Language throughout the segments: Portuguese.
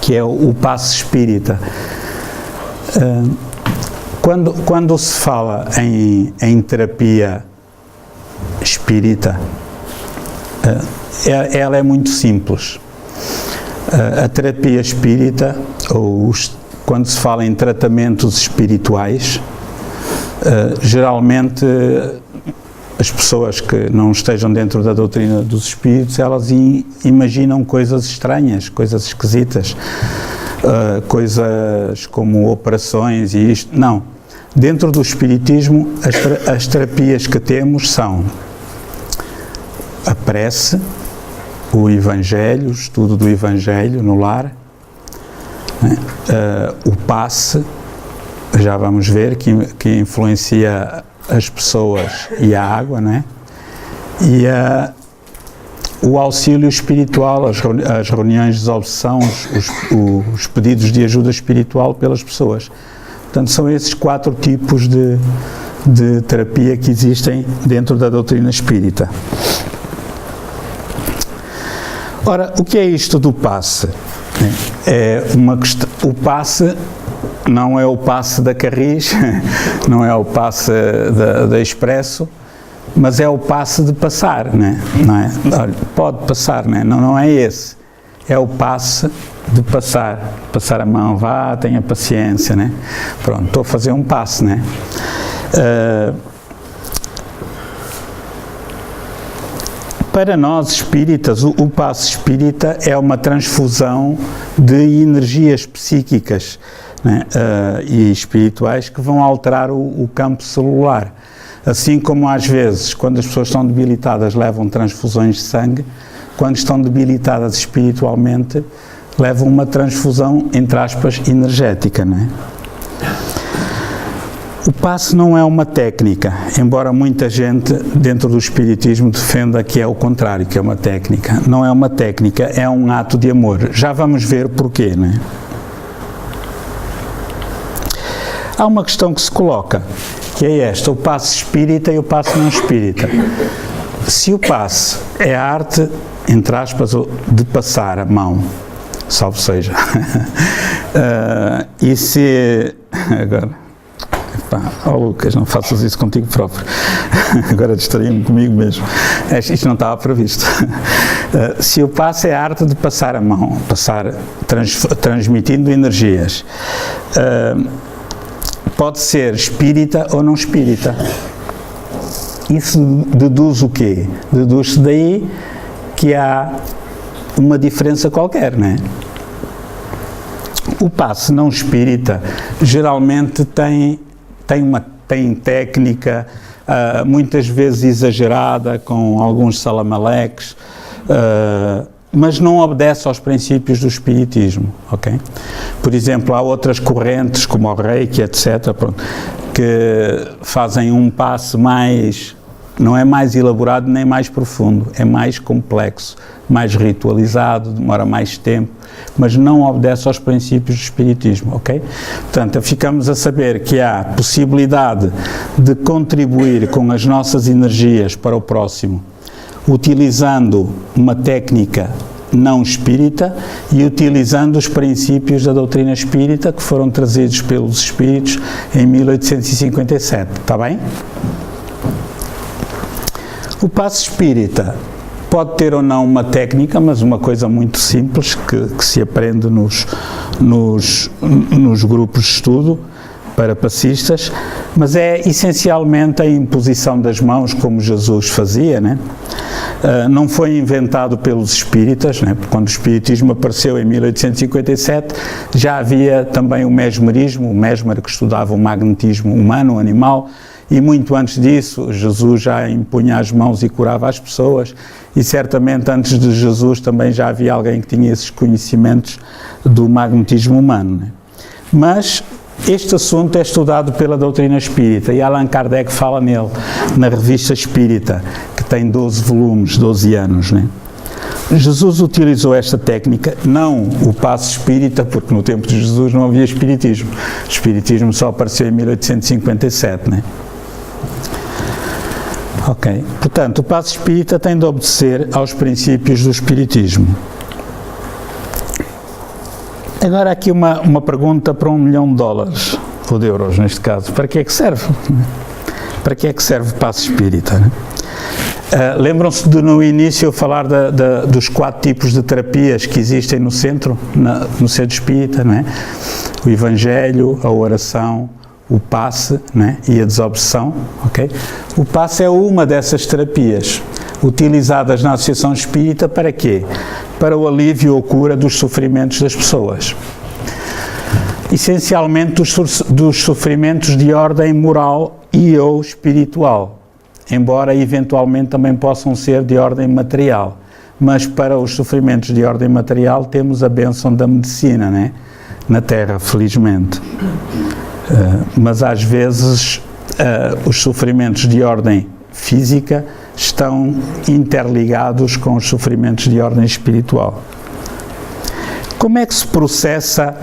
que é o passe espírita. Quando se fala em terapia espírita, ela é muito simples. A terapia espírita, quando se fala em tratamentos espirituais, geralmente as pessoas que não estejam dentro da doutrina dos espíritos, elas imaginam coisas estranhas, coisas esquisitas, coisas como operações e isto. Não. Dentro do espiritismo, as terapias que temos são a prece, o Evangelho, o estudo do Evangelho no lar, né? O passe, já vamos ver, que influencia as pessoas e a água, né? E o auxílio espiritual, as reuniões de desobsessão, os pedidos de ajuda espiritual pelas pessoas. Portanto, são esses 4 tipos de terapia que existem dentro da doutrina espírita. Ora, o que é isto do passe? O passe não é o passe da Carris, não é o passe da Expresso, mas é o passe de passar, não é? Olha, pode passar, não é esse. É o passe de passar a mão, vá, tenha paciência, né? Pronto, estou a fazer um passe, né? Para nós espíritas, o passe espírita é uma transfusão de energias psíquicas, né? E espirituais que vão alterar o campo celular. Assim como às vezes, quando as pessoas estão debilitadas, levam transfusões de sangue, quando estão debilitadas espiritualmente, levam uma transfusão, entre aspas, energética, não é? O passe não é uma técnica, embora muita gente dentro do espiritismo defenda que é o contrário, que é uma técnica. Não é uma técnica, é um ato de amor. Já vamos ver porquê, não é? Há uma questão que se coloca, que é esta: o passe espírita e o passe não espírita. Se o passe é a arte, entre aspas, de passar a mão, salve seja, e se... Agora, Lucas, não faças isso contigo próprio, agora distraí-me comigo mesmo, isto não estava previsto. Se o passe é a arte de passar a mão, transmitindo energias, pode ser espírita ou não espírita. Isso deduz o quê? Deduz-se daí que há uma diferença qualquer, não é? O passe não espírita geralmente tem técnica, muitas vezes exagerada, com alguns salamaleques, mas não obedece aos princípios do espiritismo, ok? Por exemplo, há outras correntes, como o Reiki, etc., pronto, que fazem um passe mais, não é mais elaborado nem mais profundo, é mais complexo, mais ritualizado, demora mais tempo, mas não obedece aos princípios do espiritismo, ok? Portanto, ficamos a saber que há possibilidade de contribuir com as nossas energias para o próximo, utilizando uma técnica não espírita e utilizando os princípios da doutrina espírita que foram trazidos pelos espíritos em 1857, está bem? O passe espírita pode ter ou não uma técnica, mas uma coisa muito simples que se aprende nos grupos de estudo para passistas, mas é essencialmente a imposição das mãos, como Jesus fazia, né? Não foi inventado pelos espíritas, né? Quando o espiritismo apareceu em 1857, já havia também o mesmerismo, o Mesmer, que estudava o magnetismo humano, animal, e muito antes disso, Jesus já impunha as mãos e curava as pessoas, e certamente antes de Jesus também já havia alguém que tinha esses conhecimentos do magnetismo humano, né? Mas este assunto é estudado pela doutrina espírita e Allan Kardec fala nele, na Revista Espírita, que tem 12 volumes, 12 anos, né? Jesus utilizou esta técnica, não o passe espírita, porque no tempo de Jesus não havia espiritismo. O espiritismo só apareceu em 1857, né? Ok, portanto, o passe espírita tem de obedecer aos princípios do espiritismo. Agora aqui uma pergunta para $1 milhão, ou de euros neste caso. Para que é que serve? Para que é que serve o passe espírita? Lembram-se de no início eu falar dos 4 tipos de terapias que existem no centro, no centro espírita, não é? O Evangelho, a oração, o passe, não é? E a desobsessão, ok? O passe é uma dessas terapias utilizadas na Associação Espírita para quê? Para o alívio ou cura dos sofrimentos das pessoas. Essencialmente dos sofrimentos de ordem moral e ou espiritual, embora eventualmente também possam ser de ordem material. Mas para os sofrimentos de ordem material temos a bênção da medicina, né? Na Terra, felizmente. Mas às vezes os sofrimentos de ordem física estão interligados com os sofrimentos de ordem espiritual. Como é que se processa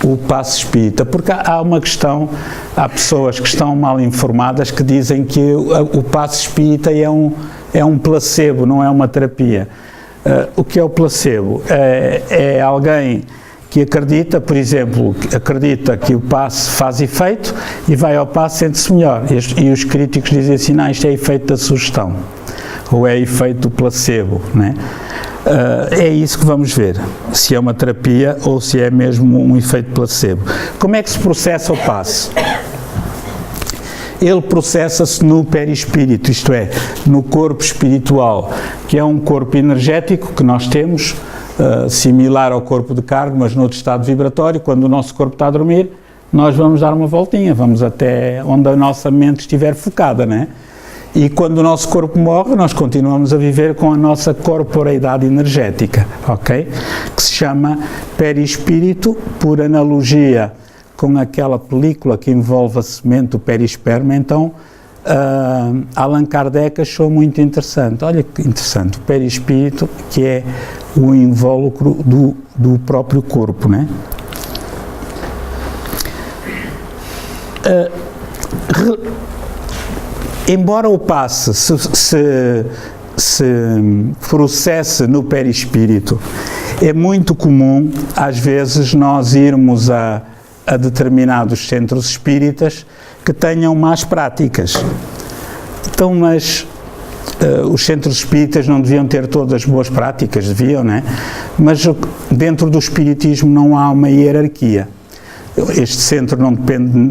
o passe espírita? Porque há uma questão, há pessoas que estão mal informadas que dizem que o passe espírita é um placebo, não é uma terapia. O que é o placebo? É alguém que acredita, por exemplo, acredita que o passe faz efeito e vai ao passe e sente-se melhor. E os críticos dizem assim, não, isto é efeito da sugestão, ou é efeito do placebo, não é? É isso que vamos ver, se é uma terapia ou se é mesmo um efeito placebo. Como é que se processa o passe? Ele processa-se no perispírito, isto é, no corpo espiritual, que é um corpo energético que nós temos, similar ao corpo de carne, mas noutro estado vibratório. Quando o nosso corpo está a dormir, nós vamos dar uma voltinha, vamos até onde a nossa mente estiver focada, não é? E quando o nosso corpo morre, nós continuamos a viver com a nossa corporeidade energética, ok? Que se chama perispírito, por analogia com aquela película que envolve a semente, o perisperma. Então, Allan Kardec achou muito interessante. Olha que interessante, o perispírito, que é o invólucro do próprio corpo, né? Embora o passe se processe no perispírito, é muito comum, às vezes, nós irmos a determinados centros espíritas que tenham más práticas. Então, mas os centros espíritas não deviam ter todas boas práticas, deviam, não é? Mas dentro do espiritismo não há uma hierarquia. Este centro não depende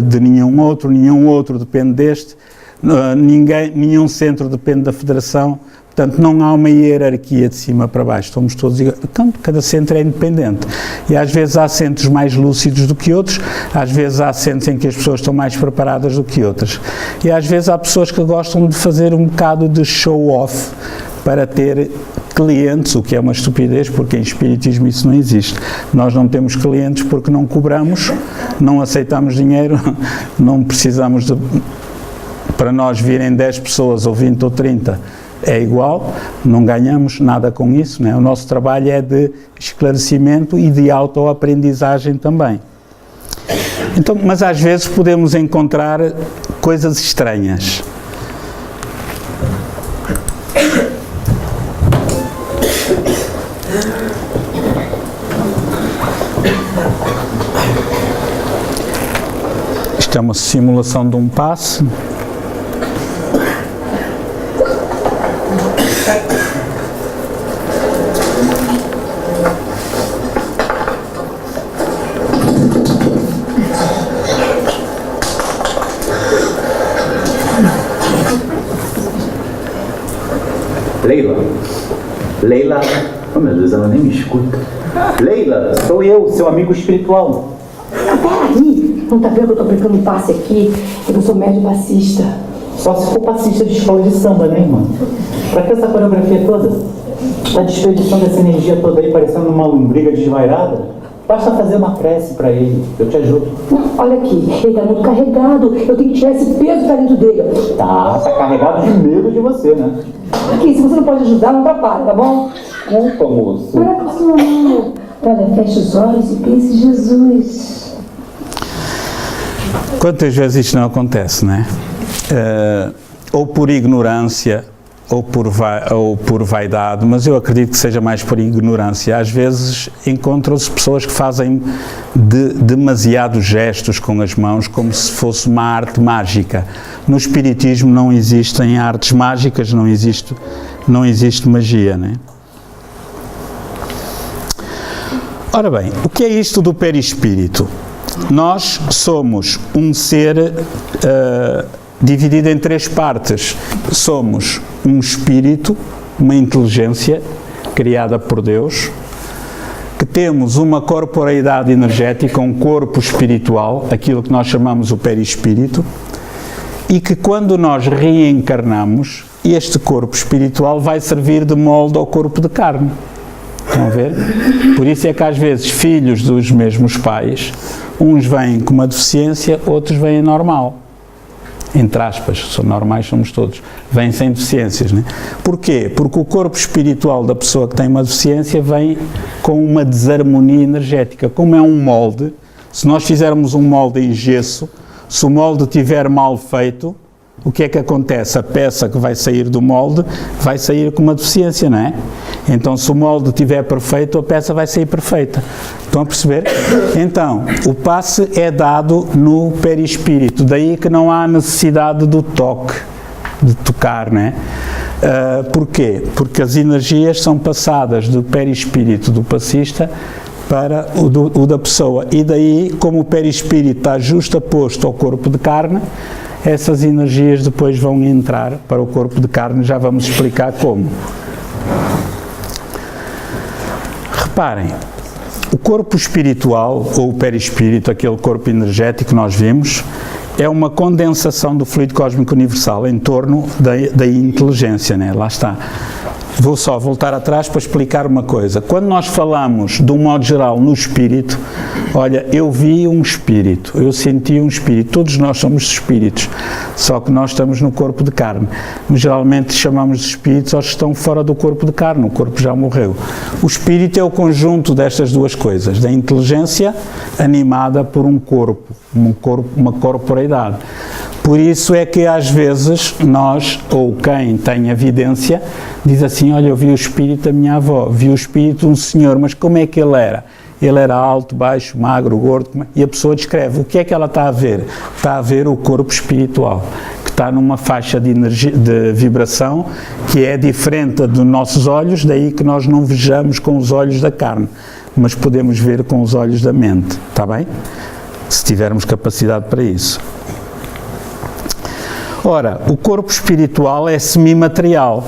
de nenhum outro depende deste, nenhum centro depende da federação, portanto não há uma hierarquia de cima para baixo, somos todos iguais. Cada centro é independente e às vezes há centros mais lúcidos do que outros, às vezes há centros em que as pessoas estão mais preparadas do que outras e às vezes há pessoas que gostam de fazer um bocado de show-off para ter clientes, o que é uma estupidez, porque em espiritismo isso não existe. Nós não temos clientes porque não cobramos, não aceitamos dinheiro, não precisamos de... Para nós virem 10 pessoas ou 20 ou 30 é igual, não ganhamos nada com isso, né? O nosso trabalho é de esclarecimento e de autoaprendizagem também. Então, mas às vezes podemos encontrar coisas estranhas. Isto é uma simulação de um passe. Leila, oh meu Deus, ela nem me escuta. Leila, sou eu, seu amigo espiritual. Peraí, não tá vendo que eu tô aplicando um passe aqui? Eu não sou médio passista. Só se for passista de escola de samba, né, irmã? Pra que essa coreografia toda? Tá desperdiçando essa energia toda aí, parecendo uma lombriga desvairada? Basta fazer uma prece pra ele, eu te ajudo. Não, olha aqui, ele tá muito carregado, eu tenho que tirar esse peso que tá dentro dele. Tá carregado de medo de você, né? Aqui, se você não pode ajudar, não atrapalha, tá bom? Desculpa, moço. Não é possível, não. Olha, feche os olhos e pense em Jesus. Quantas vezes isto não acontece, não é? Ou por ignorância, ou por vaidade, mas eu acredito que seja mais por ignorância. Às vezes encontram-se pessoas que fazem demasiados gestos com as mãos, como se fosse uma arte mágica. No espiritismo não existem artes mágicas, não existe magia, né? Ora bem, o que é isto do perispírito? Nós somos um ser dividido em 3 partes. Somos um espírito, uma inteligência criada por Deus, que temos uma corporeidade energética, um corpo espiritual, aquilo que nós chamamos o perispírito, e que quando nós reencarnamos, este corpo espiritual vai servir de molde ao corpo de carne. Estão a ver? Por isso é que às vezes filhos dos mesmos pais, uns vêm com uma deficiência, outros vêm normal. Entre aspas, são normais, somos todos. Vêm sem deficiências, né? Porquê? Porque o corpo espiritual da pessoa que tem uma deficiência vem com uma desarmonia energética. Como é um molde, se nós fizermos um molde em gesso, se o molde estiver mal feito, o que é que acontece? A peça que vai sair do molde vai sair com uma deficiência, não é? Então, se o molde estiver perfeito, a peça vai sair perfeita. Estão a perceber? Então, o passe é dado no perispírito, daí que não há necessidade do toque, de tocar, não é? Porquê? Porque as energias são passadas do perispírito do passista para o da pessoa. E daí, como o perispírito está justaposto ao corpo de carne, essas energias depois vão entrar para o corpo de carne, já vamos explicar como. Reparem, o corpo espiritual, ou o perispírito, aquele corpo energético que nós vimos, é uma condensação do fluido cósmico universal em torno da inteligência, né? Lá está. Vou só voltar atrás para explicar uma coisa. Quando nós falamos, de um modo geral, no espírito, olha, eu vi um espírito, eu senti um espírito, todos nós somos espíritos, só que nós estamos no corpo de carne. Geralmente chamamos de espíritos aos que estão fora do corpo de carne, o corpo já morreu. O espírito é o conjunto destas duas coisas, da inteligência animada por um corpo, uma corporeidade. Por isso é que às vezes nós, ou quem tem evidência, diz assim, olha, eu vi o espírito da minha avó, vi o espírito de um senhor, mas como é que ele era? Ele era alto, baixo, magro, gordo, e a pessoa descreve. O que é que ela está a ver? Está a ver o corpo espiritual, que está numa faixa de energia, de vibração, que é diferente dos nossos olhos, daí que nós não vejamos com os olhos da carne, mas podemos ver com os olhos da mente, está bem? Se tivermos capacidade para isso. Ora, o corpo espiritual é semimaterial,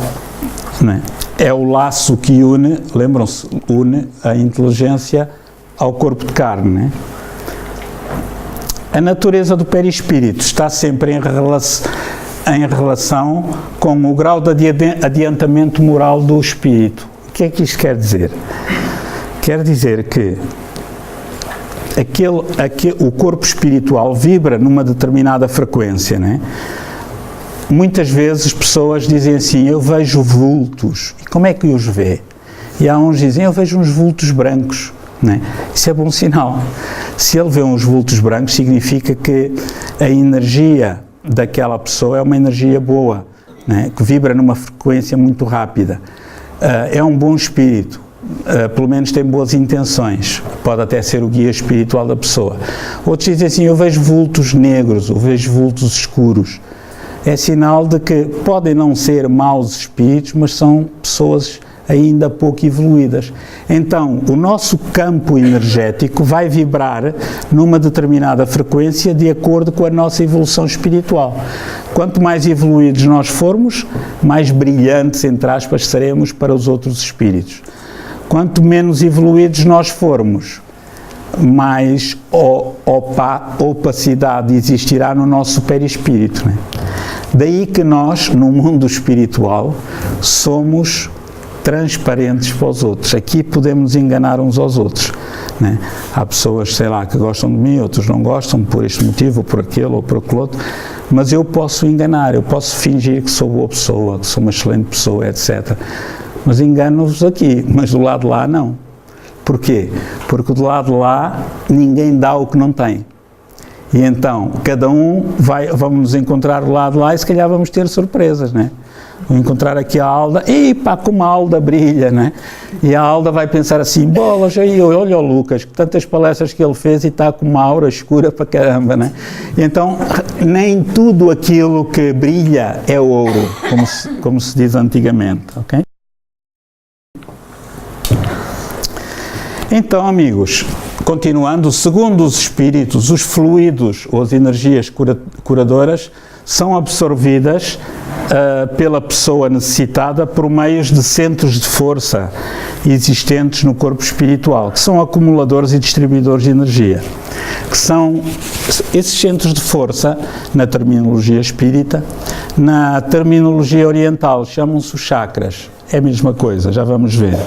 não é? É o laço que une, lembram-se, une a inteligência ao corpo de carne, não é? A natureza do perispírito está sempre em relação com o grau de adiantamento moral do espírito. O que é que isto quer dizer? Quer dizer que o corpo espiritual vibra numa determinada frequência, não é? Muitas vezes pessoas dizem assim, eu vejo vultos. E como é que os vê? E há uns que dizem, eu vejo uns vultos brancos. Não é? Isso é bom sinal. Se ele vê uns vultos brancos, significa que a energia daquela pessoa é uma energia boa, não é? Que vibra numa frequência muito rápida. É um bom espírito. Pelo menos tem boas intenções. Pode até ser o guia espiritual da pessoa. Outros dizem assim, eu vejo vultos negros, eu vejo vultos escuros. É sinal de que podem não ser maus espíritos, mas são pessoas ainda pouco evoluídas. Então, o nosso campo energético vai vibrar numa determinada frequência de acordo com a nossa evolução espiritual. Quanto mais evoluídos nós formos, mais brilhantes, entre aspas, seremos para os outros espíritos. Quanto menos evoluídos nós formos, mais opacidade existirá no nosso perispírito, né? Daí que nós, no mundo espiritual, somos transparentes para os outros. Aqui podemos enganar uns aos outros, né? Há pessoas, sei lá, que gostam de mim, outros não gostam por este motivo, ou por aquele, ou por aquele outro, mas eu posso enganar, eu posso fingir que sou boa pessoa, que sou uma excelente pessoa, etc. Mas engano-vos aqui, mas do lado de lá não. Porquê? Porque do lado de lá ninguém dá o que não tem. E então, cada um vamos nos encontrar do lado de lá e se calhar vamos ter surpresas, né? Vou encontrar aqui a Alda, e pá, como a Alda brilha, né? E a Alda vai pensar assim, bolas, aí, olha o Lucas, que tantas palestras que ele fez e está com uma aura escura para caramba, né? Então, nem tudo aquilo que brilha é ouro, como se diz antigamente, ok? Então, amigos, continuando, segundo os espíritos, os fluidos ou as energias curadoras são absorvidas pela pessoa necessitada por meios de centros de força existentes no corpo espiritual, que são acumuladores e distribuidores de energia. Que são esses centros de força, na terminologia espírita, na terminologia oriental, chamam-se os chakras. É a mesma coisa, já vamos ver.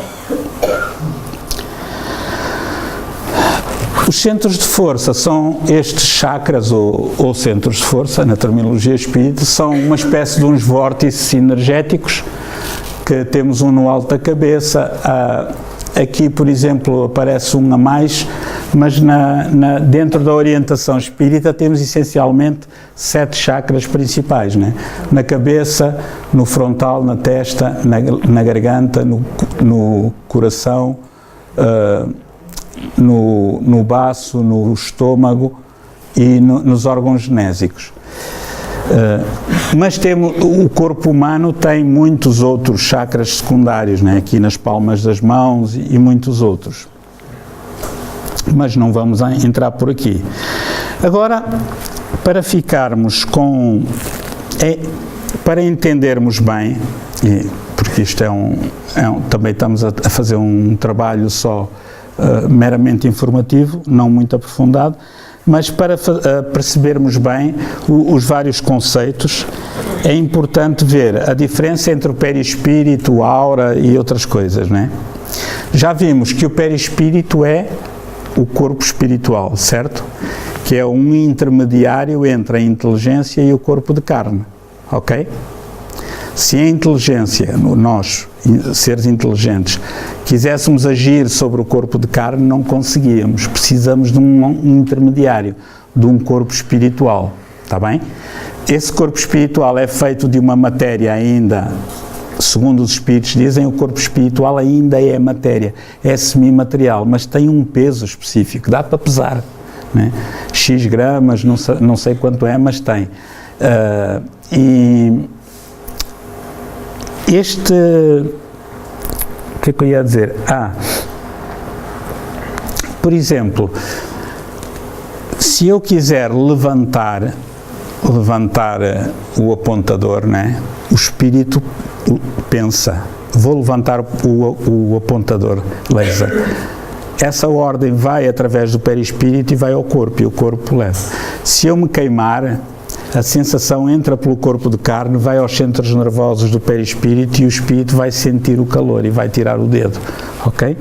Os centros de força são estes chakras ou centros de força, na terminologia espírita, são uma espécie de uns vórtices energéticos que temos um no alto da cabeça. Aqui, por exemplo, aparece um a mais, mas dentro da orientação espírita temos essencialmente 7 chakras principais, né? Na cabeça, no frontal, na testa, na garganta, no coração, no baço, no estômago e nos órgãos genésicos. Mas o corpo humano tem muitos outros chakras secundários, né? Aqui nas palmas das mãos e muitos outros. Mas não vamos entrar por aqui. Agora, para ficarmos para entendermos bem, porque isto também estamos a fazer um trabalho só meramente informativo, não muito aprofundado, mas para percebermos bem os vários conceitos, é importante ver a diferença entre o perispírito, a aura e outras coisas, né? Já vimos que o perispírito é o corpo espiritual, certo? Que é um intermediário entre a inteligência e o corpo de carne, ok? Se a inteligência, nós, seres inteligentes, quiséssemos agir sobre o corpo de carne, não conseguíamos. Precisamos de um intermediário, de um corpo espiritual, está bem? Esse corpo espiritual é feito de uma matéria ainda, segundo os espíritos dizem, o corpo espiritual ainda é matéria, é semimaterial, mas tem um peso específico, dá para pesar, né? X gramas, não sei quanto é, mas tem. O que é que eu ia dizer? Por exemplo, se eu quiser levantar o apontador, né? O espírito pensa, vou levantar o apontador laser. Essa ordem vai através do perispírito e vai ao corpo, e o corpo leva. Se eu me queimar, a sensação entra pelo corpo de carne, vai aos centros nervosos do perispírito e o espírito vai sentir o calor e vai tirar o dedo, ok?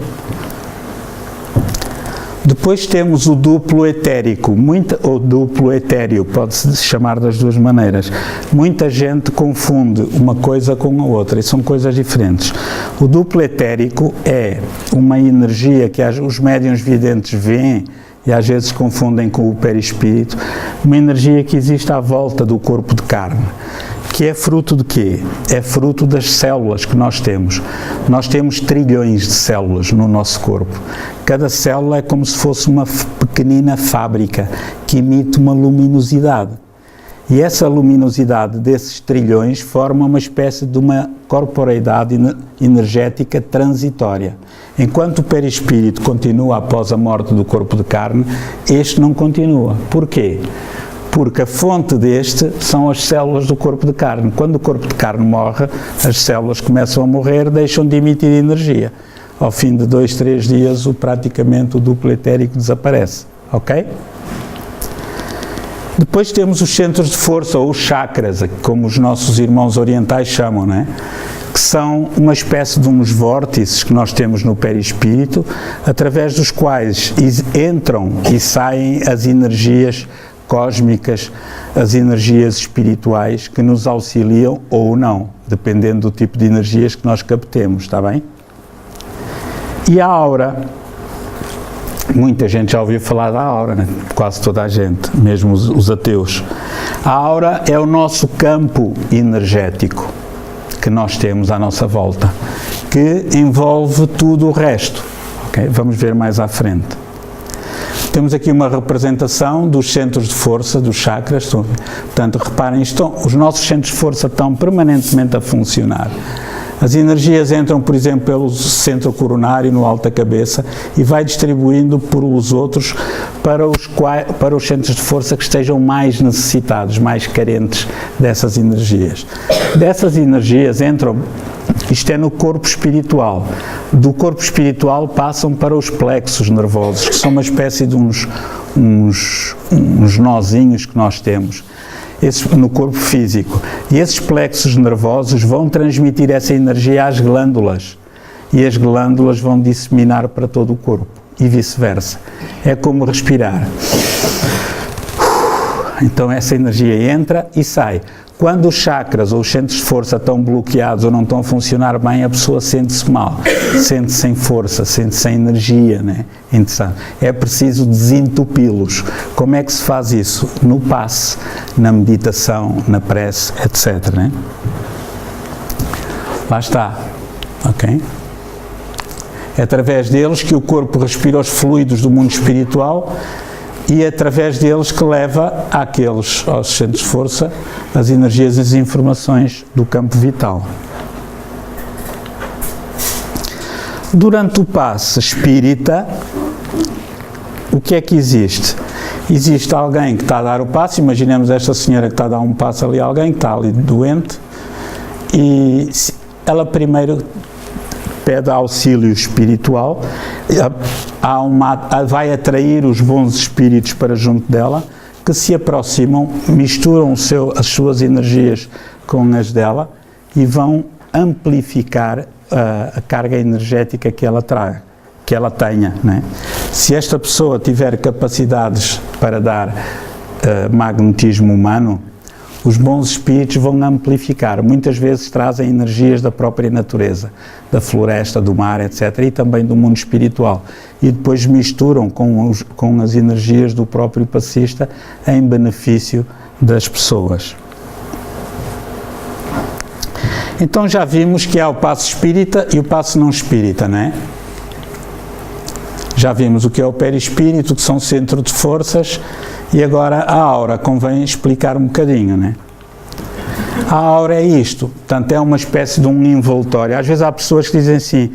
Depois temos o duplo etérico, ou duplo etéreo, pode-se chamar das duas maneiras. Muita gente confunde uma coisa com a outra e são coisas diferentes. O duplo etérico é uma energia que os médiuns videntes veem e às vezes confundem com o perispírito, uma energia que existe à volta do corpo de carne, que é fruto de quê? É fruto das células que nós temos. Nós temos trilhões de células no nosso corpo. Cada célula é como se fosse uma pequenina fábrica que emite uma luminosidade. E essa luminosidade desses trilhões forma uma espécie de uma corporeidade energética transitória. Enquanto o perispírito continua após a morte do corpo de carne, este não continua. Porquê? Porque a fonte deste são as células do corpo de carne. Quando o corpo de carne morre, as células começam a morrer, deixam de emitir energia. Ao fim de 2, 3 dias, praticamente o duplo etérico desaparece. Ok? Depois temos os centros de força, ou os chakras, como os nossos irmãos orientais chamam, né? Que são uma espécie de uns vórtices que nós temos no perispírito, através dos quais entram e saem as energias cósmicas, as energias espirituais que nos auxiliam ou não, dependendo do tipo de energias que nós captemos, está bem? E a aura, muita gente já ouviu falar da aura, né? Quase toda a gente, mesmo os ateus. A aura é o nosso campo energético. que nós temos à nossa volta, que envolve tudo o resto. Okay? Vamos ver mais à frente. Temos aqui uma representação dos centros de força, dos chakras. Portanto, reparem, os nossos centros de força estão permanentemente a funcionar. As energias entram, por exemplo, pelo centro coronário, no alto da cabeça, e vai distribuindo pelos outros para os centros de força que estejam mais necessitados, mais carentes dessas energias. Dessas energias entram, isto é no corpo espiritual. Do corpo espiritual passam para os plexos nervosos, que são uma espécie de uns nozinhos que nós temos. No corpo físico, e esses plexos nervosos vão transmitir essa energia às glândulas, e as glândulas vão disseminar para todo o corpo, e vice-versa. É como respirar. Então essa energia entra e sai. Quando os chakras ou os centros de força estão bloqueados ou não estão a funcionar bem, a pessoa sente-se mal, sente-se sem força, sente-se sem energia, né? Interessante. É preciso desentupi-los. Como é que se faz isso? No passe, na meditação, na prece, etc. Né? Lá está. Ok? É através deles que o corpo respira os fluidos do mundo espiritual, e é através deles que leva aos centros de força as energias e as informações do campo vital. Durante o passe espírita, o que é que existe? Existe alguém que está a dar o passe, imaginemos esta senhora que está a dar um passe ali a alguém que está ali doente, e ela primeiro pede auxílio espiritual, vai atrair os bons espíritos para junto dela, que se aproximam, misturam as suas energias com as dela e vão amplificar a carga energética que ela traga, que ela tenha. Né? Se esta pessoa tiver capacidades para dar magnetismo humano, os bons espíritos vão amplificar. Muitas vezes trazem energias da própria natureza, da floresta, do mar, etc. E também do mundo espiritual. E depois misturam com as energias do próprio passista em benefício das pessoas. Então já vimos que há o passe espírita e o passe não espírita, não é? Já vimos o que é o perispírito, que são centro de forças, e agora a aura, convém explicar um bocadinho, né? A aura é isto, portanto é uma espécie de um envoltório. Às vezes há pessoas que dizem assim,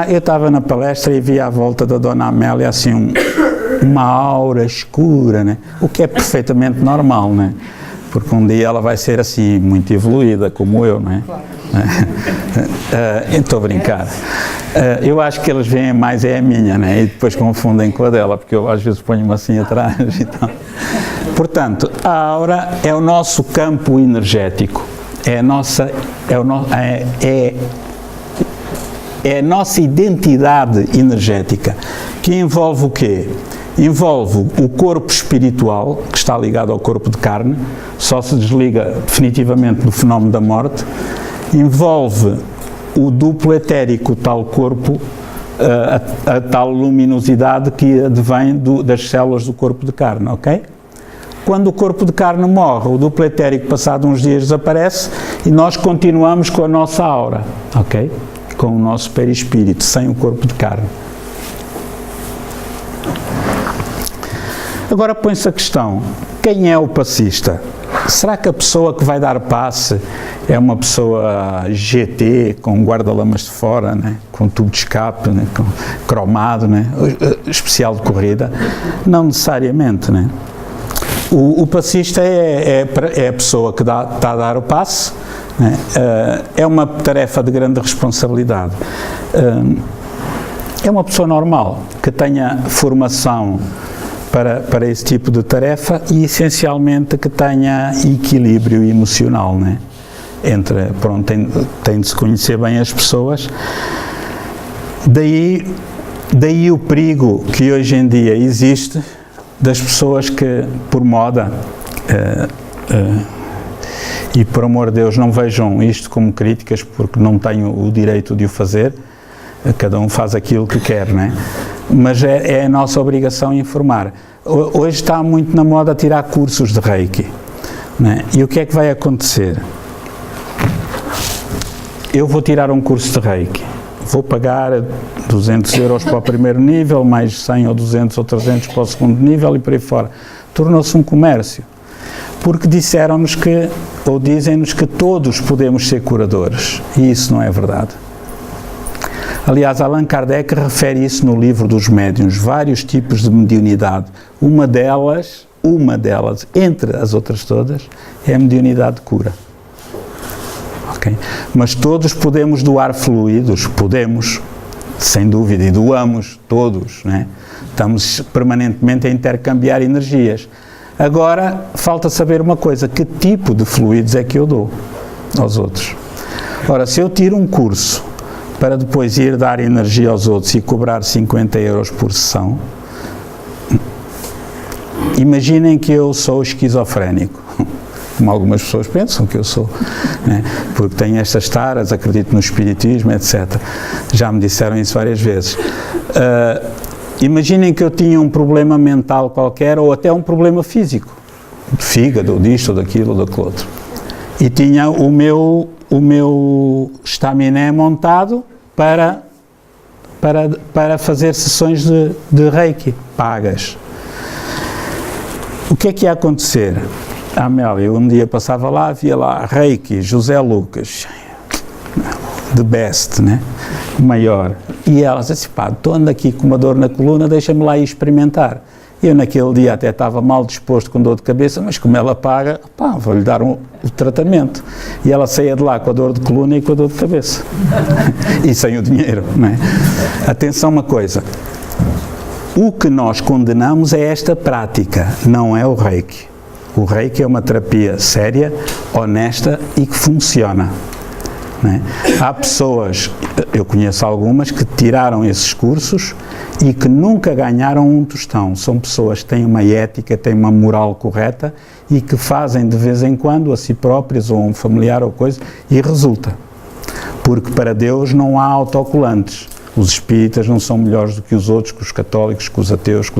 eu estava na palestra e vi à volta da Dona Amélia assim uma aura escura, né? O que é perfeitamente normal, né? Porque um dia ela vai ser assim, muito evoluída, como eu, não é? Estou a brincar. Eu acho que eles veem mais a minha, né? E depois confundem com a dela, porque eu às vezes ponho-me assim atrás. Então. Portanto, a aura é o nosso campo energético, é a nossa identidade energética, que envolve o quê? Envolve o corpo espiritual, que está ligado ao corpo de carne, só se desliga definitivamente do fenómeno da morte, envolve o duplo etérico, tal corpo, a tal luminosidade que advém das células do corpo de carne, ok? Quando o corpo de carne morre, o duplo etérico, passado uns dias, desaparece e nós continuamos com a nossa aura, ok? Com o nosso perispírito, sem o corpo de carne. Agora põe-se a questão, quem é o passista? Será que a pessoa que vai dar passe é uma pessoa GT, com guarda-lamas de fora, né? Com tubo de escape, né? Com cromado, né? Especial de corrida? Não necessariamente, né? O passista é a pessoa que está a dar o passe, né? É uma tarefa de grande responsabilidade. É uma pessoa normal, que tenha formação para esse tipo de tarefa e, essencialmente, que tenha equilíbrio emocional, né? Tem de se conhecer bem as pessoas. Daí o perigo que hoje em dia existe das pessoas que, por moda, e por amor de Deus, não vejam isto como críticas, porque não tenho o direito de o fazer, cada um faz aquilo que quer, não é? Mas é a nossa obrigação informar. Hoje está muito na moda tirar cursos de Reiki, não é? E o que é que vai acontecer? eu vou tirar um curso de Reiki, vou pagar 200 euros para o primeiro nível, mais 100 ou 200 ou 300 para o segundo nível e por aí fora. Tornou-se um comércio, porque disseram-nos que, ou dizem-nos que todos podemos ser curadores, e isso não é verdade. Aliás, Allan Kardec refere isso no livro dos médiuns, vários tipos de mediunidade. Uma delas, entre as outras todas, é a mediunidade de cura. Okay? Mas todos podemos doar fluidos, podemos, sem dúvida, e doamos todos, né? Estamos permanentemente a intercambiar energias. Agora, falta saber uma coisa, que tipo de fluidos é que eu dou aos outros? Ora, se eu tiro um curso para depois ir dar energia aos outros e cobrar 50 euros por sessão, imaginem que eu sou esquizofrénico, como algumas pessoas pensam que eu sou, né? Porque tenho estas taras, acredito no espiritismo, etc. Já me disseram isso várias vezes. Imaginem que eu tinha um problema mental qualquer, ou até um problema físico, de fígado, disto, ou daquilo, ou daquilo outro. E tinha o meu estaminé montado para fazer sessões de Reiki, pagas. O que é que ia acontecer? A Amélia, um dia passava lá, via lá Reiki, José Lucas, the best, né? Maior. E ela disse, pá, estou andando aqui com uma dor na coluna, deixa-me lá ir experimentar. Eu naquele dia até estava mal disposto com dor de cabeça, mas como ela paga, pá, vou-lhe dar o tratamento. E ela saía de lá com a dor de coluna e com a dor de cabeça. E sem o dinheiro, não é? Atenção uma coisa, o que nós condenamos é esta prática, não é o Reiki. O Reiki é uma terapia séria, honesta e que funciona. Não é? Há pessoas, eu conheço algumas, que tiraram esses cursos e que nunca ganharam um tostão. São pessoas que têm uma ética, têm uma moral correta e que fazem de vez em quando a si próprios ou a um familiar ou coisa e resulta. Porque para Deus não há autocolantes. Os espíritas não são melhores do que os outros, que os católicos, que os ateus,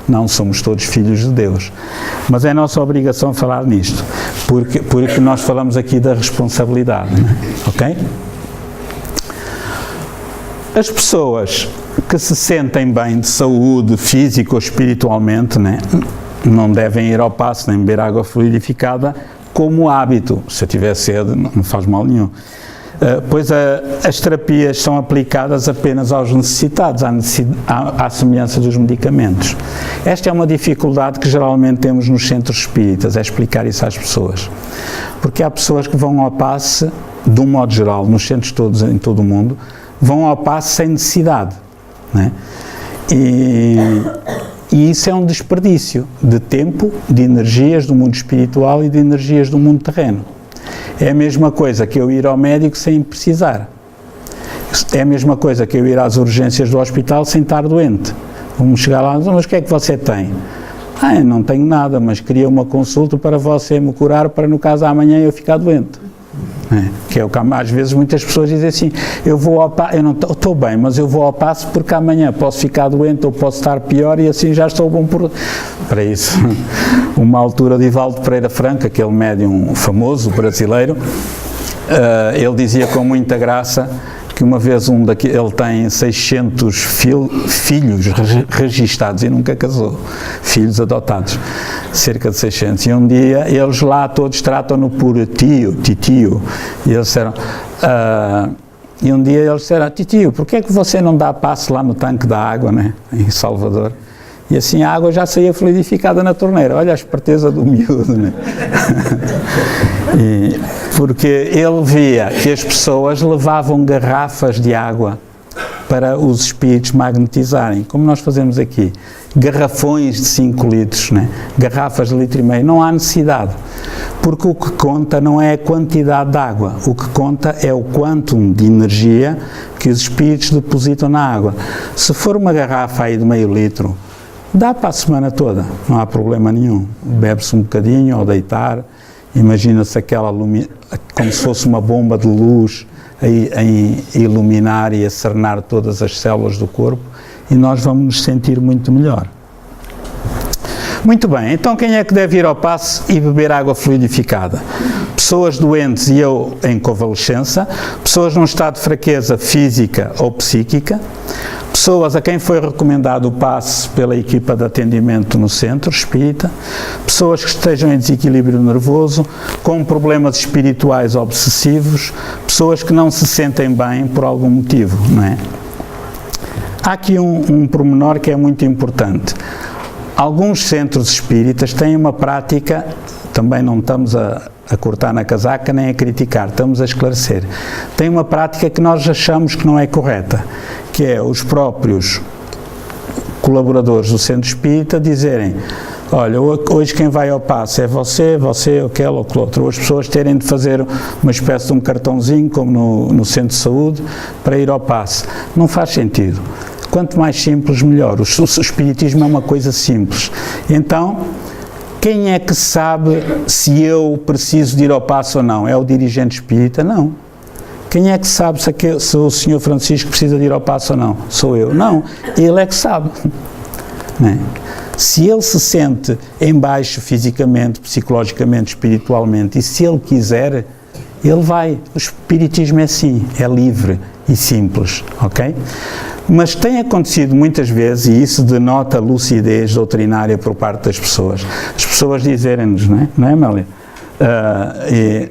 não, somos todos filhos de Deus. Mas é nossa obrigação falar nisto, porque nós falamos aqui da responsabilidade, não é? Ok? As pessoas que se sentem bem de saúde, física ou espiritualmente, né, não devem ir ao passo nem beber água fluidificada como hábito. Se eu tiver sede, não faz mal nenhum. Pois as terapias são aplicadas apenas aos necessitados, à semelhança dos medicamentos. Esta é uma dificuldade que geralmente temos nos centros espíritas, é explicar isso às pessoas. Porque há pessoas que vão ao passe, de um modo geral, nos centros todos em todo o mundo, vão ao passe sem necessidade, né? E isso é um desperdício de tempo, de energias do mundo espiritual e de energias do mundo terreno. É a mesma coisa que eu ir ao médico sem precisar. É a mesma coisa que eu ir às urgências do hospital sem estar doente. Vamos chegar lá, mas o que é que você tem? Eu não tenho nada, mas queria uma consulta para você me curar, para no caso amanhã eu ficar doente. Que é o que às vezes muitas pessoas dizem assim, eu não estou bem, mas eu vou ao passo porque amanhã posso ficar doente ou posso estar pior e assim já estou bom para isso. Uma altura de Divaldo Pereira Franco, aquele médium famoso brasileiro, ele dizia com muita graça que uma vez ele tem 600 filhos registados e nunca casou, filhos adotados, cerca de 600, e um dia eles lá todos tratam-no por titio, e eles disseram, titio, porquê é que você não dá passo lá no tanque da água, né, em Salvador? E assim a água já saía fluidificada na torneira. Olha a esperteza do miúdo, né? Porque ele via que as pessoas levavam garrafas de água para os espíritos magnetizarem, como nós fazemos aqui. Garrafões de 5 litros, né? Garrafas de 1,5 litro. Não há necessidade. Porque o que conta não é a quantidade de água. O que conta é o quantum de energia que os espíritos depositam na água. Se for uma garrafa aí de 0,5 litro, dá para a semana toda, não há problema nenhum. Bebe-se um bocadinho ao deitar, imagina-se aquela como se fosse uma bomba de luz a iluminar e a serenar todas as células do corpo e nós vamos nos sentir muito melhor. Muito bem, então quem é que deve ir ao passe e beber água fluidificada? pessoas doentes e eu em convalescença, pessoas num estado de fraqueza física ou psíquica, pessoas a quem foi recomendado o passe pela equipa de atendimento no centro espírita, pessoas que estejam em desequilíbrio nervoso, com problemas espirituais obsessivos, pessoas que não se sentem bem por algum motivo, não é? Há aqui um pormenor que é muito importante. Alguns centros espíritas têm uma prática, também não estamos a cortar na casaca nem a criticar, estamos a esclarecer. Tem uma prática que nós achamos que não é correta, que é os próprios colaboradores do centro espírita dizerem: olha, hoje quem vai ao passe é você, aquele ou aquele outro. Ou as pessoas terem de fazer uma espécie de um cartãozinho, como no centro de saúde, para ir ao passe. Não faz sentido. Quanto mais simples, melhor. O espiritismo é uma coisa simples. Então, quem é que sabe se eu preciso de ir ao passe ou não? É o dirigente espírita? Não. Quem é que sabe se o Sr. Francisco precisa de ir ao passe ou não? Sou eu? Não. Ele é que sabe. Não é? Se ele se sente em baixo fisicamente, psicologicamente, espiritualmente, e se ele quiser, ele vai. O espiritismo é assim, é livre e simples, ok? Mas tem acontecido muitas vezes, e isso denota lucidez doutrinária por parte das pessoas. As pessoas dizerem-nos, não é, Amélia?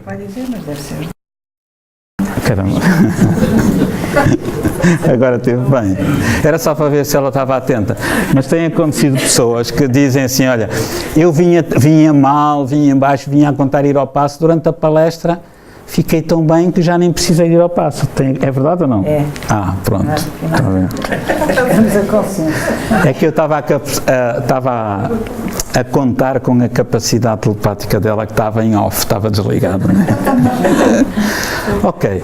Pode dizer, mas deve ser. Caramba. Agora teve bem. Era só para ver se ela estava atenta. Mas tem acontecido pessoas que dizem assim: olha, eu vinha mal, vinha em baixo, vinha a contar ir ao passe, durante a palestra fiquei tão bem que já nem precisei ir ao passe. É verdade ou não? É. Ah, pronto. Está bem. Ficamos a consciência. É que eu estava a contar com a capacidade telepática dela, que estava em off, estava desligada. Ok.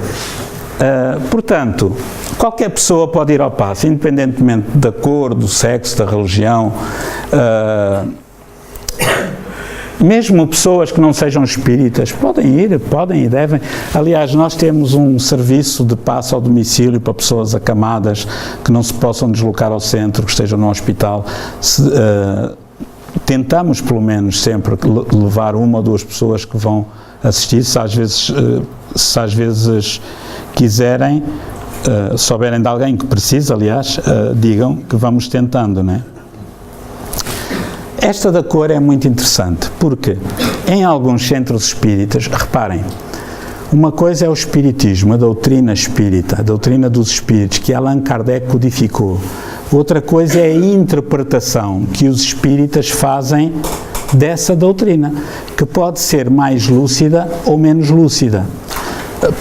Portanto, qualquer pessoa pode ir ao passe, independentemente da cor, do sexo, da religião. Mesmo pessoas que não sejam espíritas podem ir, podem e devem. Aliás, nós temos um serviço de passe ao domicílio para pessoas acamadas que não se possam deslocar ao centro, que estejam no hospital. Tentamos, pelo menos, sempre levar uma ou duas pessoas que vão assistir, se às vezes quiserem, souberem de alguém que precisa, aliás, digam que vamos tentando, não é? Esta da cor é muito interessante, porque em alguns centros espíritas, reparem, uma coisa é o espiritismo, a doutrina espírita, a doutrina dos espíritos, que Allan Kardec codificou. Outra coisa é a interpretação que os espíritas fazem dessa doutrina, que pode ser mais lúcida ou menos lúcida,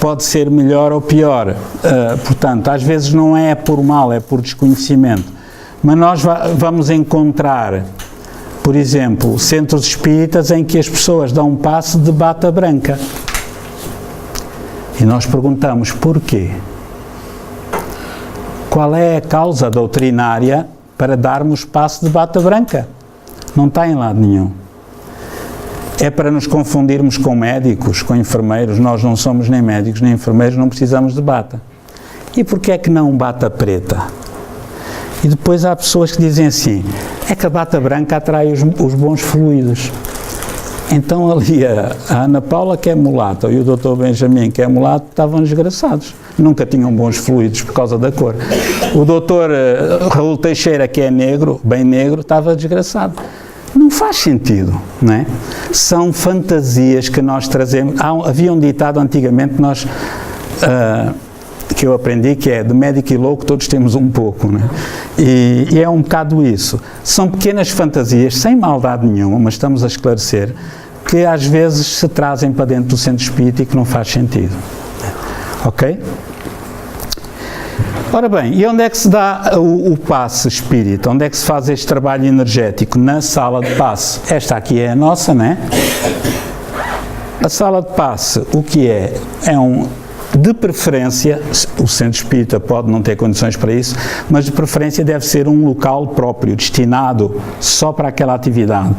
pode ser melhor ou pior. Portanto, às vezes não é por mal, é por desconhecimento. Mas nós vamos encontrar, por exemplo, centros espíritas em que as pessoas dão um passe de bata branca. E nós perguntamos porquê? Qual é a causa doutrinária para darmos passe de bata branca? Não está em lado nenhum. É para nos confundirmos com médicos, com enfermeiros. Nós não somos nem médicos nem enfermeiros, não precisamos de bata. E porquê é que não bata preta? E depois há pessoas que dizem assim: é que a bata branca atrai os bons fluidos. Então ali a Ana Paula, que é mulata, e o Dr. Benjamin, que é mulato, estavam desgraçados. Nunca tinham bons fluidos por causa da cor. O Dr. Raul Teixeira, que é negro, bem negro, estava desgraçado. Não faz sentido, não é? São fantasias que nós trazemos. Havia um ditado antigamente que eu aprendi, que é: de médico e louco todos temos um pouco, né? E é um bocado isso. São pequenas fantasias, sem maldade nenhuma, mas estamos a esclarecer, que às vezes se trazem para dentro do centro espírita e que não faz sentido. Ok? Ora bem, e onde é que se dá o passe espírita? Onde é que se faz este trabalho energético? Na sala de passe. Esta aqui é a nossa, né? A sala de passe, o que é? De preferência, o centro espírita pode não ter condições para isso, mas de preferência deve ser um local próprio, destinado só para aquela atividade.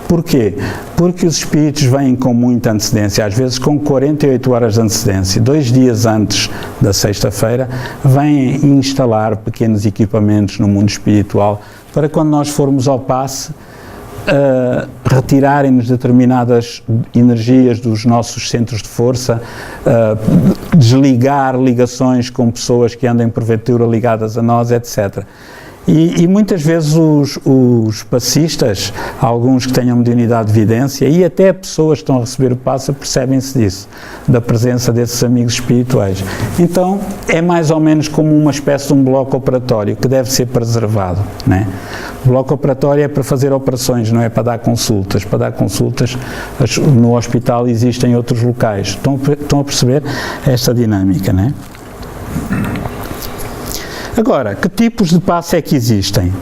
Porquê? Porque os espíritos vêm com muita antecedência, às vezes com 48 horas de antecedência. 2 dias antes da sexta-feira, vêm instalar pequenos equipamentos no mundo espiritual, para quando nós formos ao passe, retirarem-nos determinadas energias dos nossos centros de força, desligar ligações com pessoas que andem porventura ligadas a nós, etc. E muitas vezes os passistas, alguns que tenham mediunidade de vidência e até pessoas que estão a receber o passe, percebem-se disso, da presença desses amigos espirituais. Então é mais ou menos como uma espécie de um bloco operatório que deve ser preservado, né? O bloco operatório é para fazer operações, não é para dar consultas. Para dar consultas no hospital existem outros locais. Estão a perceber esta dinâmica, né? Agora, que tipos de passe é que existem?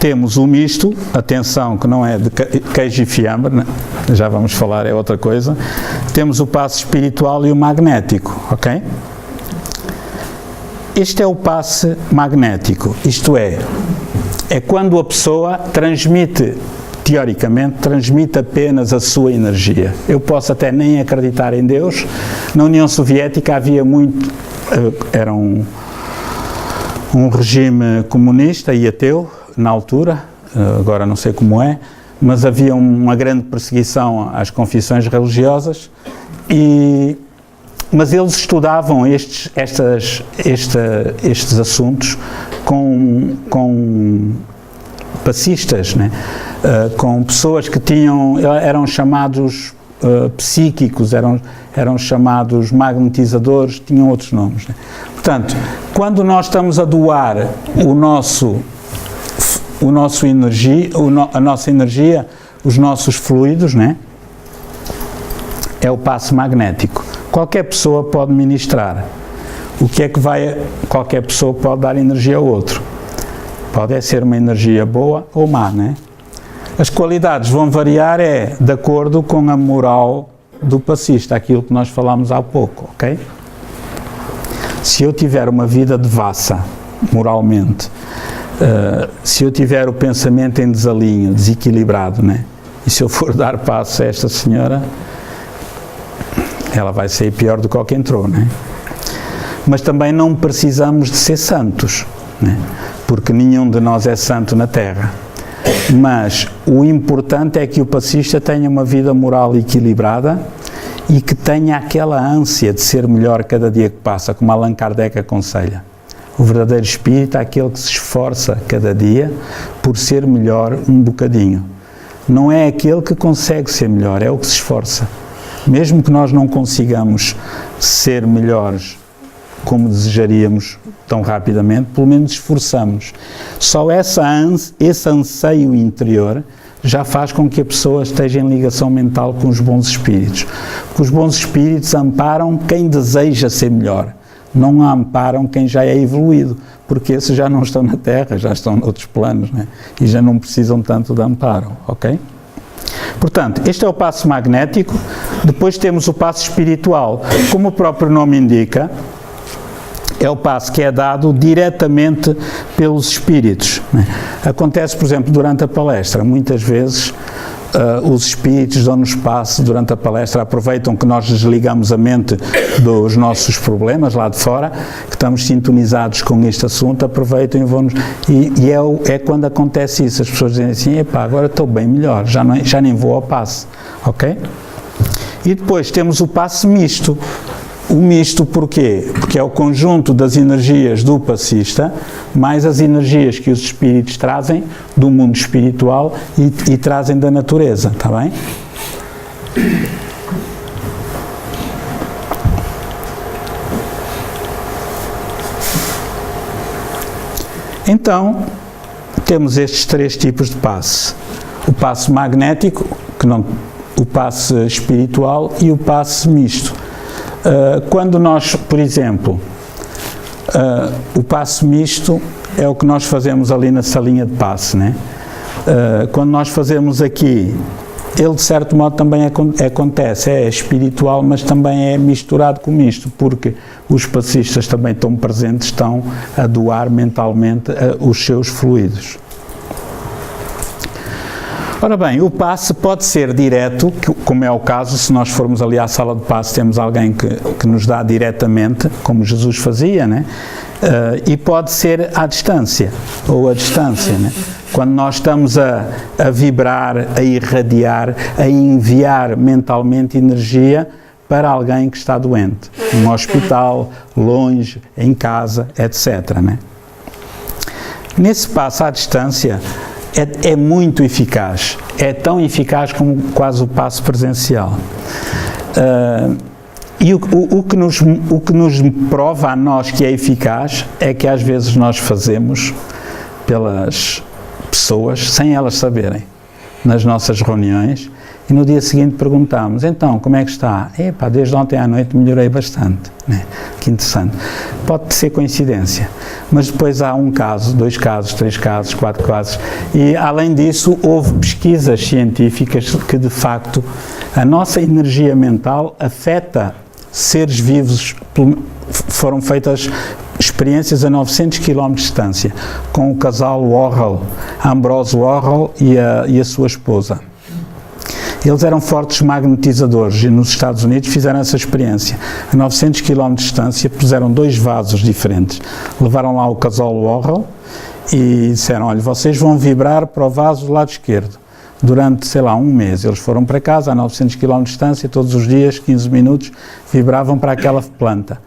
Temos o misto, atenção, que não é de queijo e fiambre, né? Já vamos falar, é outra coisa. Temos o passe espiritual e o magnético, ok? Este é o passe magnético, isto é quando a pessoa transmite, teoricamente, transmite apenas a sua energia. Eu posso até nem acreditar em Deus. Na União Soviética havia muito, era um regime comunista e ateu, na altura, agora não sei como é, mas havia uma grande perseguição às confissões religiosas, mas eles estudavam estes assuntos com passistas, né? Com pessoas que eram chamados psíquicos, eram chamados magnetizadores, tinham outros nomes, né? Portanto, quando nós estamos a doar a nossa energia, os nossos fluidos, né? É o passe magnético. Qualquer pessoa pode ministrar. O que é que qualquer pessoa pode dar energia ao outro. Pode ser uma energia boa ou má, né? As qualidades vão variar de acordo com a moral do passista, aquilo que nós falámos há pouco, ok? Se eu tiver uma vida devassa, moralmente, se eu tiver o pensamento em desalinho, desequilibrado, né? E se eu for dar passo a esta senhora, ela vai sair pior do que o que entrou, né? Mas também não precisamos de ser santos, né? Porque nenhum de nós é santo na Terra. Mas o importante é que o passista tenha uma vida moral equilibrada e que tenha aquela ânsia de ser melhor cada dia que passa, como Allan Kardec aconselha. O verdadeiro espírito é aquele que se esforça cada dia por ser melhor um bocadinho. Não é aquele que consegue ser melhor, é o que se esforça. Mesmo que nós não consigamos ser melhores como desejaríamos tão rapidamente, pelo menos esforçamos. Só esse anseio interior já faz com que a pessoa esteja em ligação mental com os bons espíritos. Porque os bons espíritos amparam quem deseja ser melhor, não amparam quem já é evoluído, porque esses já não estão na Terra, já estão noutros planos, né? E já não precisam tanto de amparo, ok? Portanto, este é o passe magnético. Depois temos o passe espiritual. Como o próprio nome indica, é o passe que é dado diretamente pelos espíritos, né? Acontece, por exemplo, durante a palestra, muitas vezes os espíritos dão-nos passe durante a palestra, aproveitam que nós desligamos a mente dos nossos problemas lá de fora, que estamos sintonizados com este assunto, aproveitam e vão-nos... E é quando acontece isso, as pessoas dizem assim, epá, agora estou bem melhor, já nem vou ao passe, ok? E depois temos o passe misto. O misto porquê? Porque é o conjunto das energias do passista, mais as energias que os espíritos trazem do mundo espiritual e trazem da natureza, está bem? Então, temos estes três tipos de passe. O passe magnético, o passe espiritual e o passe misto. Quando nós, por exemplo, o passe misto é o que nós fazemos ali na salinha de passe, né? Quando nós fazemos aqui, ele de certo modo também acontece, é espiritual, mas também é misturado com misto, porque os passistas também estão presentes, estão a doar mentalmente os seus fluidos. Ora bem, o passe pode ser direto, como é o caso, se nós formos ali à sala de passe, temos alguém que nos dá diretamente, como Jesus fazia, né? E pode ser à distância, ou à distância, né? Quando nós estamos a vibrar, a irradiar, a enviar mentalmente energia para alguém que está doente, num hospital, longe, em casa, etc., né? Nesse passo à distância, é muito eficaz, é tão eficaz como quase o passo presencial. E o que nos prova a nós que é eficaz é que às vezes nós fazemos pelas pessoas, sem elas saberem, nas nossas reuniões, e no dia seguinte perguntamos, então, como é que está? Epá, desde ontem à noite melhorei bastante, né? Que interessante. Pode ser coincidência, mas depois há um caso, 2 casos, 3 casos, 4 casos, e além disso houve pesquisas científicas que de facto a nossa energia mental afeta seres vivos. Foram feitas experiências a 900 km de distância com o casal Warhol, Ambrose Warhol e a sua esposa. Eles eram fortes magnetizadores e nos Estados Unidos fizeram essa experiência. A 900 km de distância puseram 2 vasos diferentes. Levaram lá o casal Warhol e disseram, olha, vocês vão vibrar para o vaso do lado esquerdo durante, sei lá, um mês. Eles foram para casa a 900 km de distância, todos os dias, 15 minutos, vibravam para aquela planta.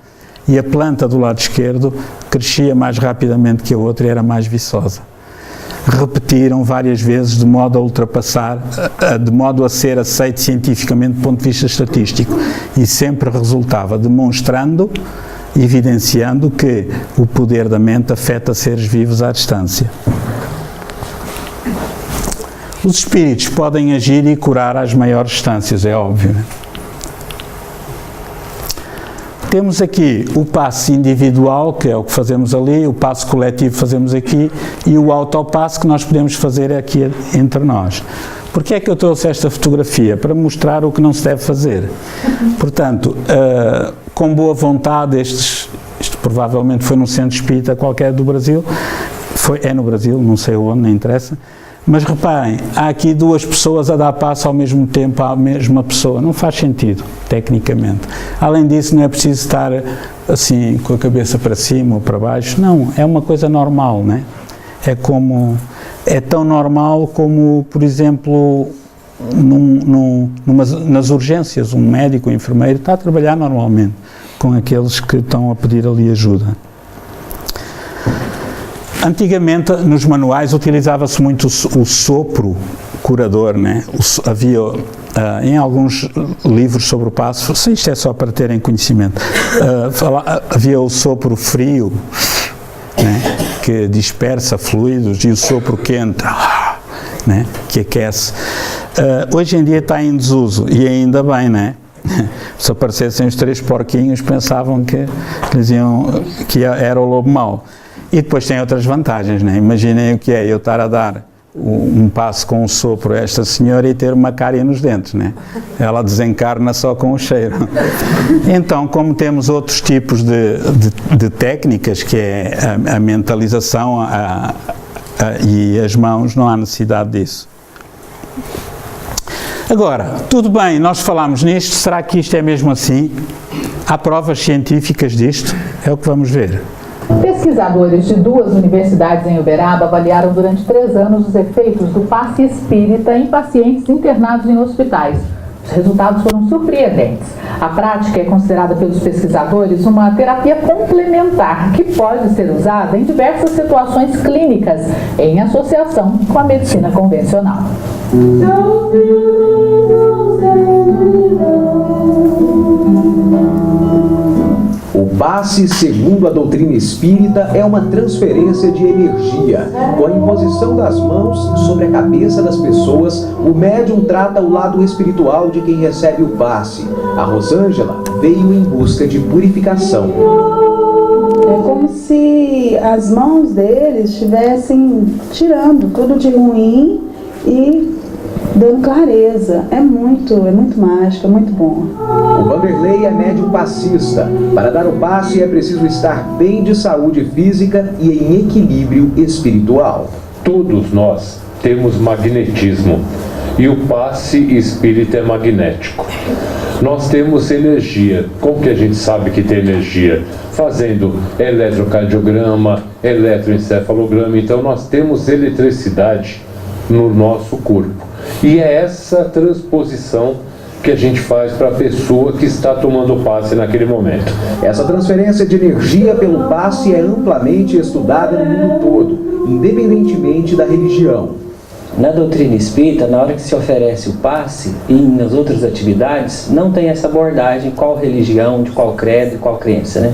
E a planta do lado esquerdo crescia mais rapidamente que a outra e era mais viçosa. Repetiram várias vezes de modo a ultrapassar, de modo a ser aceito cientificamente do ponto de vista estatístico, e sempre resultava demonstrando, evidenciando que o poder da mente afeta seres vivos à distância. Os espíritos podem agir e curar às maiores distâncias, é óbvio, né? Temos aqui o passe individual, que é o que fazemos ali, o passe coletivo que fazemos aqui, e o autopasse que nós podemos fazer aqui entre nós. Porquê é que eu trouxe esta fotografia? Para mostrar o que não se deve fazer. Portanto, com boa vontade, isto provavelmente foi num centro espírita qualquer do Brasil, é no Brasil, não sei onde, não interessa, mas reparem, há aqui 2 pessoas a dar passo ao mesmo tempo à mesma pessoa, não faz sentido, tecnicamente. Além disso, não é preciso estar assim, com a cabeça para cima ou para baixo, não, é uma coisa normal, né? É tão normal como, por exemplo, nas urgências, um médico, um enfermeiro está a trabalhar normalmente com aqueles que estão a pedir ali ajuda. Antigamente, nos manuais, utilizava-se muito o sopro curador, né? Havia, em alguns livros sobre o passo, isto é só para terem conhecimento, havia o sopro frio, né? Que dispersa fluidos, e o sopro quente, né? Que aquece. Hoje em dia está em desuso, e ainda bem, né? Se aparecessem os 3 porquinhos, pensavam que era o lobo mau. E depois tem outras vantagens, né? Imaginem o que é eu estar a dar um passo com um sopro a esta senhora e ter uma cárie nos dentes, né? Ela desencarna só com o cheiro. Então, como temos outros tipos de técnicas, que é a mentalização e as mãos, não há necessidade disso. Agora, tudo bem, nós falámos nisto, será que isto é mesmo assim? Há provas científicas disto? É o que vamos ver. Pesquisadores de 2 universidades em Uberaba avaliaram durante 3 anos os efeitos do passe espírita em pacientes internados em hospitais. Os resultados foram surpreendentes. A prática é considerada pelos pesquisadores uma terapia complementar que pode ser usada em diversas situações clínicas em associação com a medicina convencional. O passe, segundo a doutrina espírita, é uma transferência de energia. Com a imposição das mãos sobre a cabeça das pessoas, o médium trata o lado espiritual de quem recebe o passe. A Rosângela veio em busca de purificação. É como se as mãos deles estivessem tirando tudo de ruim e dando clareza. É muito mágico, é muito bom. O Vanderlei é médium passista. Para dar o passe é preciso estar bem de saúde física e em equilíbrio espiritual. Todos nós temos magnetismo e o passe espírita é magnético. Nós temos energia. Como que a gente sabe que tem energia? Fazendo eletrocardiograma, eletroencefalograma. Então nós temos eletricidade no nosso corpo. E é essa transposição que a gente faz para a pessoa que está tomando o passe naquele momento. Essa transferência de energia pelo passe é amplamente estudada no mundo todo, independentemente da religião. Na doutrina espírita, na hora que se oferece o passe e nas outras atividades, não tem essa abordagem qual religião, de qual credo, qual crença, né?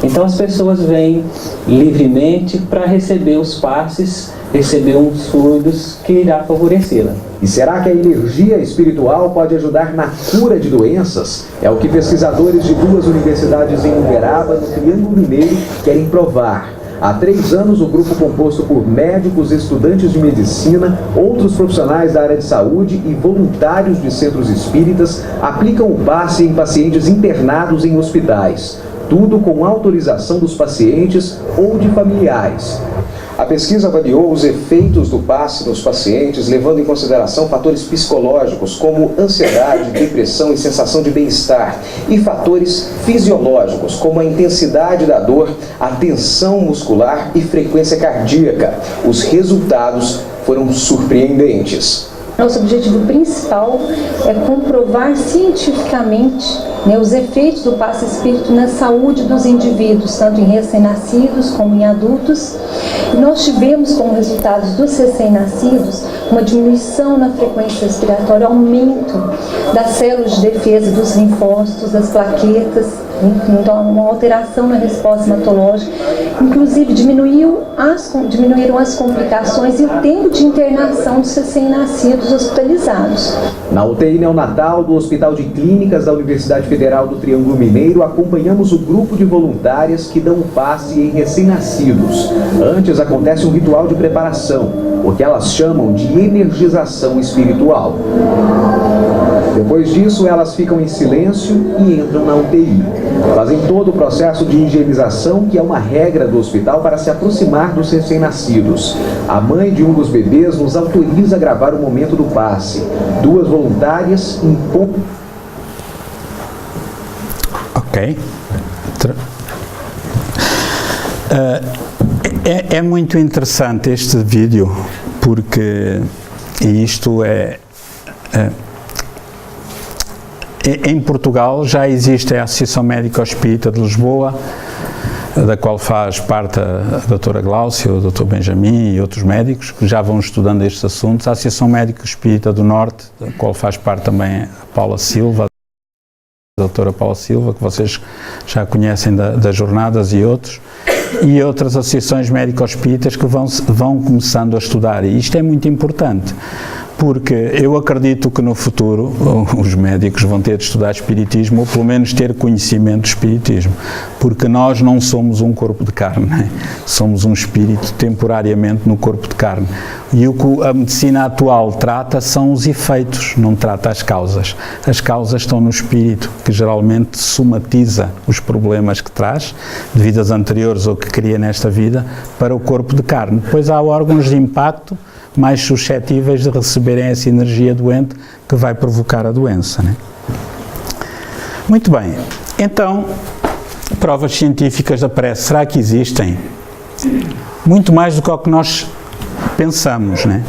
Então as pessoas vêm livremente para receber os passes, receber uns fluidos que irá favorecê-la. E será que a energia espiritual pode ajudar na cura de doenças? É o que pesquisadores de 2 universidades em Uberaba, no Triângulo Mineiro, querem provar. Há 3 anos, o grupo composto por médicos, estudantes de medicina, outros profissionais da área de saúde e voluntários de centros espíritas aplicam o passe em pacientes internados em hospitais. Tudo com autorização dos pacientes ou de familiares. A pesquisa avaliou os efeitos do passe nos pacientes, levando em consideração fatores psicológicos como ansiedade, depressão e sensação de bem-estar, e fatores fisiológicos como a intensidade da dor, a tensão muscular e frequência cardíaca. Os resultados foram surpreendentes. Nosso objetivo principal é comprovar cientificamente os efeitos do passe espírita na saúde dos indivíduos, tanto em recém-nascidos como em adultos. E nós tivemos como resultados dos recém-nascidos uma diminuição na frequência respiratória, aumento das células de defesa dos linfócitos, das plaquetas, então uma alteração na resposta hematológica, inclusive diminuíram as complicações e o tempo de internação dos recém-nascidos hospitalizados. Na UTI neonatal do Hospital de Clínicas da Universidade Federal do Triângulo Mineiro, acompanhamos o grupo de voluntárias que dão o passe em recém-nascidos. Antes acontece um ritual de preparação, o que elas chamam de energização espiritual. Depois disso, elas ficam em silêncio e entram na UTI. Fazem todo o processo de higienização, que é uma regra do hospital para se aproximar dos recém-nascidos. A mãe de um dos bebês nos autoriza a gravar o momento do passe. 2 voluntárias impõem... Ok. É muito interessante este vídeo, porque isto em Portugal já existe a Associação Médico-Espírita de Lisboa, da qual faz parte a doutora Gláucia, o doutor Benjamin e outros médicos que já vão estudando estes assuntos. A Associação Médico-Espírita do Norte, da qual faz parte também a Paula Silva, a doutora Paula Silva, que vocês já conhecem das jornadas e outros, e outras associações médico-espíritas que vão começando a estudar. E isto é muito importante, porque eu acredito que no futuro os médicos vão ter de estudar espiritismo, ou pelo menos ter conhecimento do espiritismo, porque nós não somos um corpo de carne, né? Somos um espírito temporariamente no corpo de carne. E o que a medicina atual trata são os efeitos, não trata as causas. As causas estão no espírito, que geralmente somatiza os problemas que traz, de vidas anteriores ou que cria nesta vida, para o corpo de carne. Depois há órgãos de impacto mais suscetíveis de receberem essa energia doente que vai provocar a doença, né? Muito bem, então, provas científicas da prece, será que existem? Muito mais do que o que nós pensamos, né?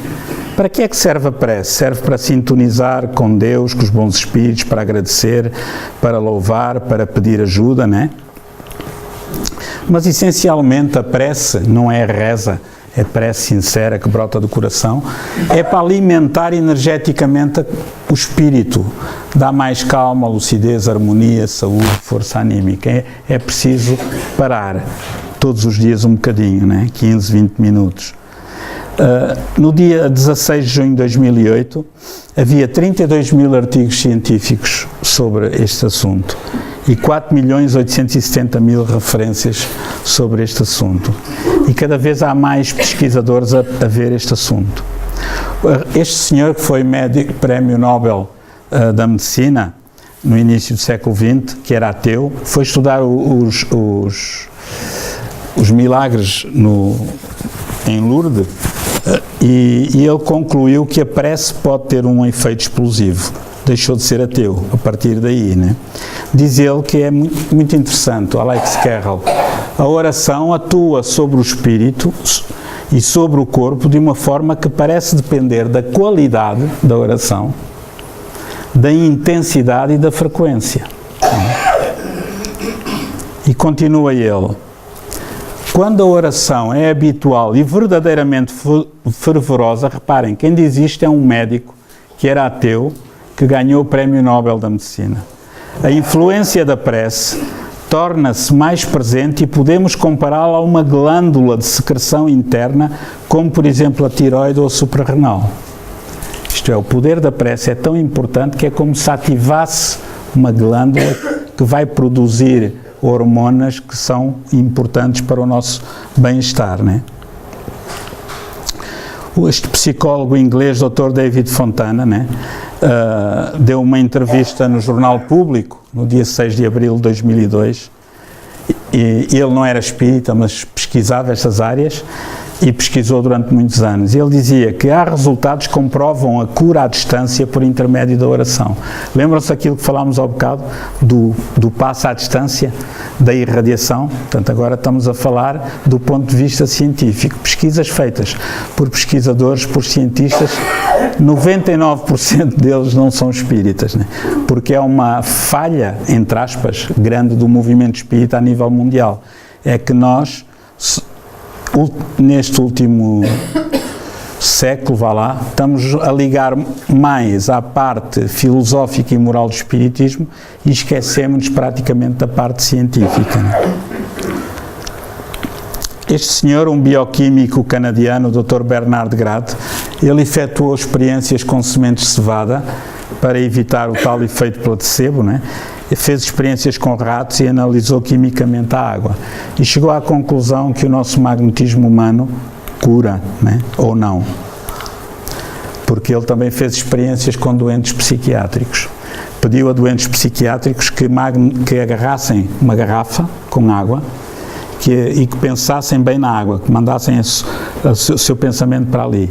Para que é que serve a prece? Serve para sintonizar com Deus, com os bons espíritos, para agradecer, para louvar, para pedir ajuda, né? Mas essencialmente a prece não é reza, é prece sincera que brota do coração, é para alimentar energeticamente o espírito, dá mais calma, lucidez, harmonia, saúde, força anímica. É preciso parar todos os dias um bocadinho, né? 15, 20 minutos. No dia 16 de junho de 2008, havia 32 mil artigos científicos sobre este assunto e 4.870.000 referências sobre este assunto. E cada vez há mais pesquisadores a ver este assunto. Este senhor, que foi prémio Nobel da Medicina no início do século XX, que era ateu, foi estudar os milagres em Lourdes, E ele concluiu que a prece pode ter um efeito explosivo. Deixou de ser ateu a partir daí, né? Diz ele que é muito interessante, o Alex Carroll. A oração atua sobre o espírito e sobre o corpo de uma forma que parece depender da qualidade da oração, da intensidade e da frequência. E continua ele: quando a oração é habitual e verdadeiramente fervorosa, reparem, quem diz isto é um médico que era ateu, que ganhou o Prémio Nobel da Medicina. A influência da prece torna-se mais presente e podemos compará-la a uma glândula de secreção interna, como por exemplo a tireoide ou a suprarrenal. Isto é, o poder da prece é tão importante que é como se ativasse uma glândula que vai produzir hormonas que são importantes para o nosso bem-estar, né? Este psicólogo inglês, Dr. David Fontana, né, deu uma entrevista no Jornal Público, no dia 6 de abril de 2002, e ele não era espírita, mas pesquisava estas áreas, e pesquisou durante muitos anos. Ele dizia que há resultados que comprovam a cura à distância por intermédio da oração. Lembram-se daquilo que falámos há bocado, do passo à distância, da irradiação? Portanto, agora estamos a falar do ponto de vista científico. Pesquisas feitas por pesquisadores, por cientistas, 99% deles não são espíritas, né? Porque é uma falha, entre aspas, grande do movimento espírita a nível mundial. É que nós, neste último século, vá lá, estamos a ligar mais à parte filosófica e moral do espiritismo e esquecemos praticamente da parte científica, né? Este senhor, um bioquímico canadiano, o Dr. Bernard Grad, ele efetuou experiências com sementes de cevada para evitar o tal efeito placebo, né? Fez experiências com ratos e analisou quimicamente a água e chegou à conclusão que o nosso magnetismo humano cura, né? Ou não, porque ele também fez experiências com doentes psiquiátricos. Pediu a doentes psiquiátricos que agarrassem uma garrafa com água e que pensassem bem na água, que mandassem o seu pensamento para ali.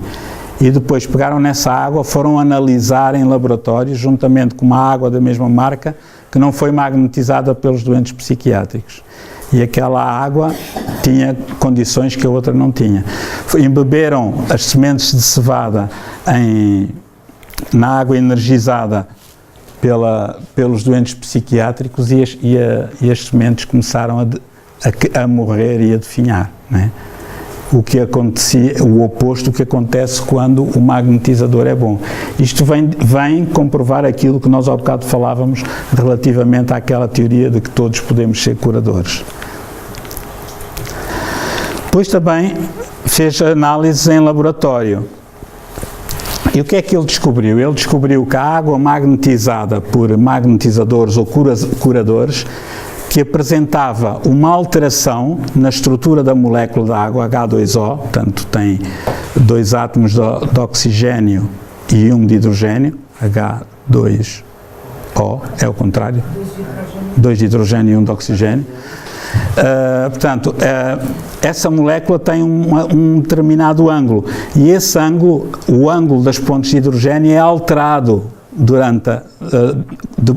E depois pegaram nessa água, foram analisar em laboratórios, juntamente com uma água da mesma marca, que não foi magnetizada pelos doentes psiquiátricos. E aquela água tinha condições que a outra não tinha. Embeberam as sementes de cevada na água energizada pelos doentes psiquiátricos e as sementes começaram a morrer e a definhar, né? O que acontecia, o oposto do que acontece quando o magnetizador é bom. Isto vem comprovar aquilo que nós há bocado falávamos relativamente àquela teoria de que todos podemos ser curadores. Depois também fez análises em laboratório. E o que é que ele descobriu? Ele descobriu que a água magnetizada por magnetizadores ou curadores, que apresentava uma alteração na estrutura da molécula da água, H2O, portanto tem 2 átomos de oxigênio e 1 de hidrogênio, H2O, é o contrário, 2 de hidrogênio e 1 de oxigênio. Portanto, essa molécula tem um determinado ângulo, e esse ângulo, o ângulo das pontes de hidrogênio é alterado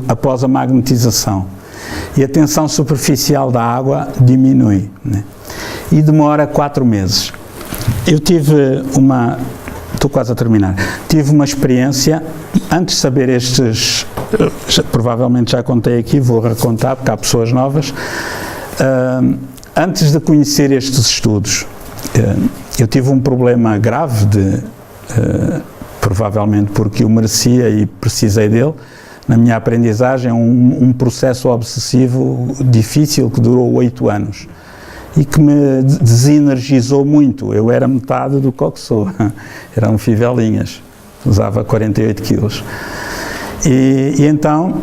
após a magnetização. E a tensão superficial da água diminui, né? E demora 4 meses. Eu estou quase a terminar, tive uma experiência, antes de saber provavelmente já contei aqui, vou recontar porque há pessoas novas, antes de conhecer estes estudos, eu tive um problema grave, provavelmente porque eu merecia e precisei dele, na minha aprendizagem, um processo obsessivo difícil que durou 8 anos e que me desenergizou muito. Eu era metade do que sou, eram fivelinhas, usava 48 quilos. E então,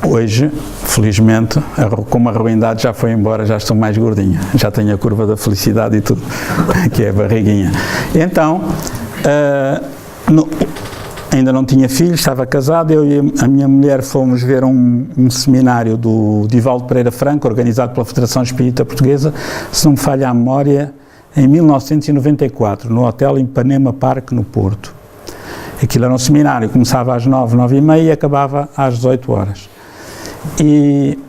hoje, felizmente, como a ruindade já foi embora, já estou mais gordinha, já tenho a curva da felicidade e tudo, que é a barriguinha. Então, ainda não tinha filhos, estava casado, eu e a minha mulher fomos ver um seminário do Divaldo Pereira Franco, organizado pela Federação Espírita Portuguesa, se não me falha a memória, em 1994, no Hotel Ipanema Park, no Porto. Aquilo era um seminário, começava às 9, 9h30 e acabava às 18 horas. E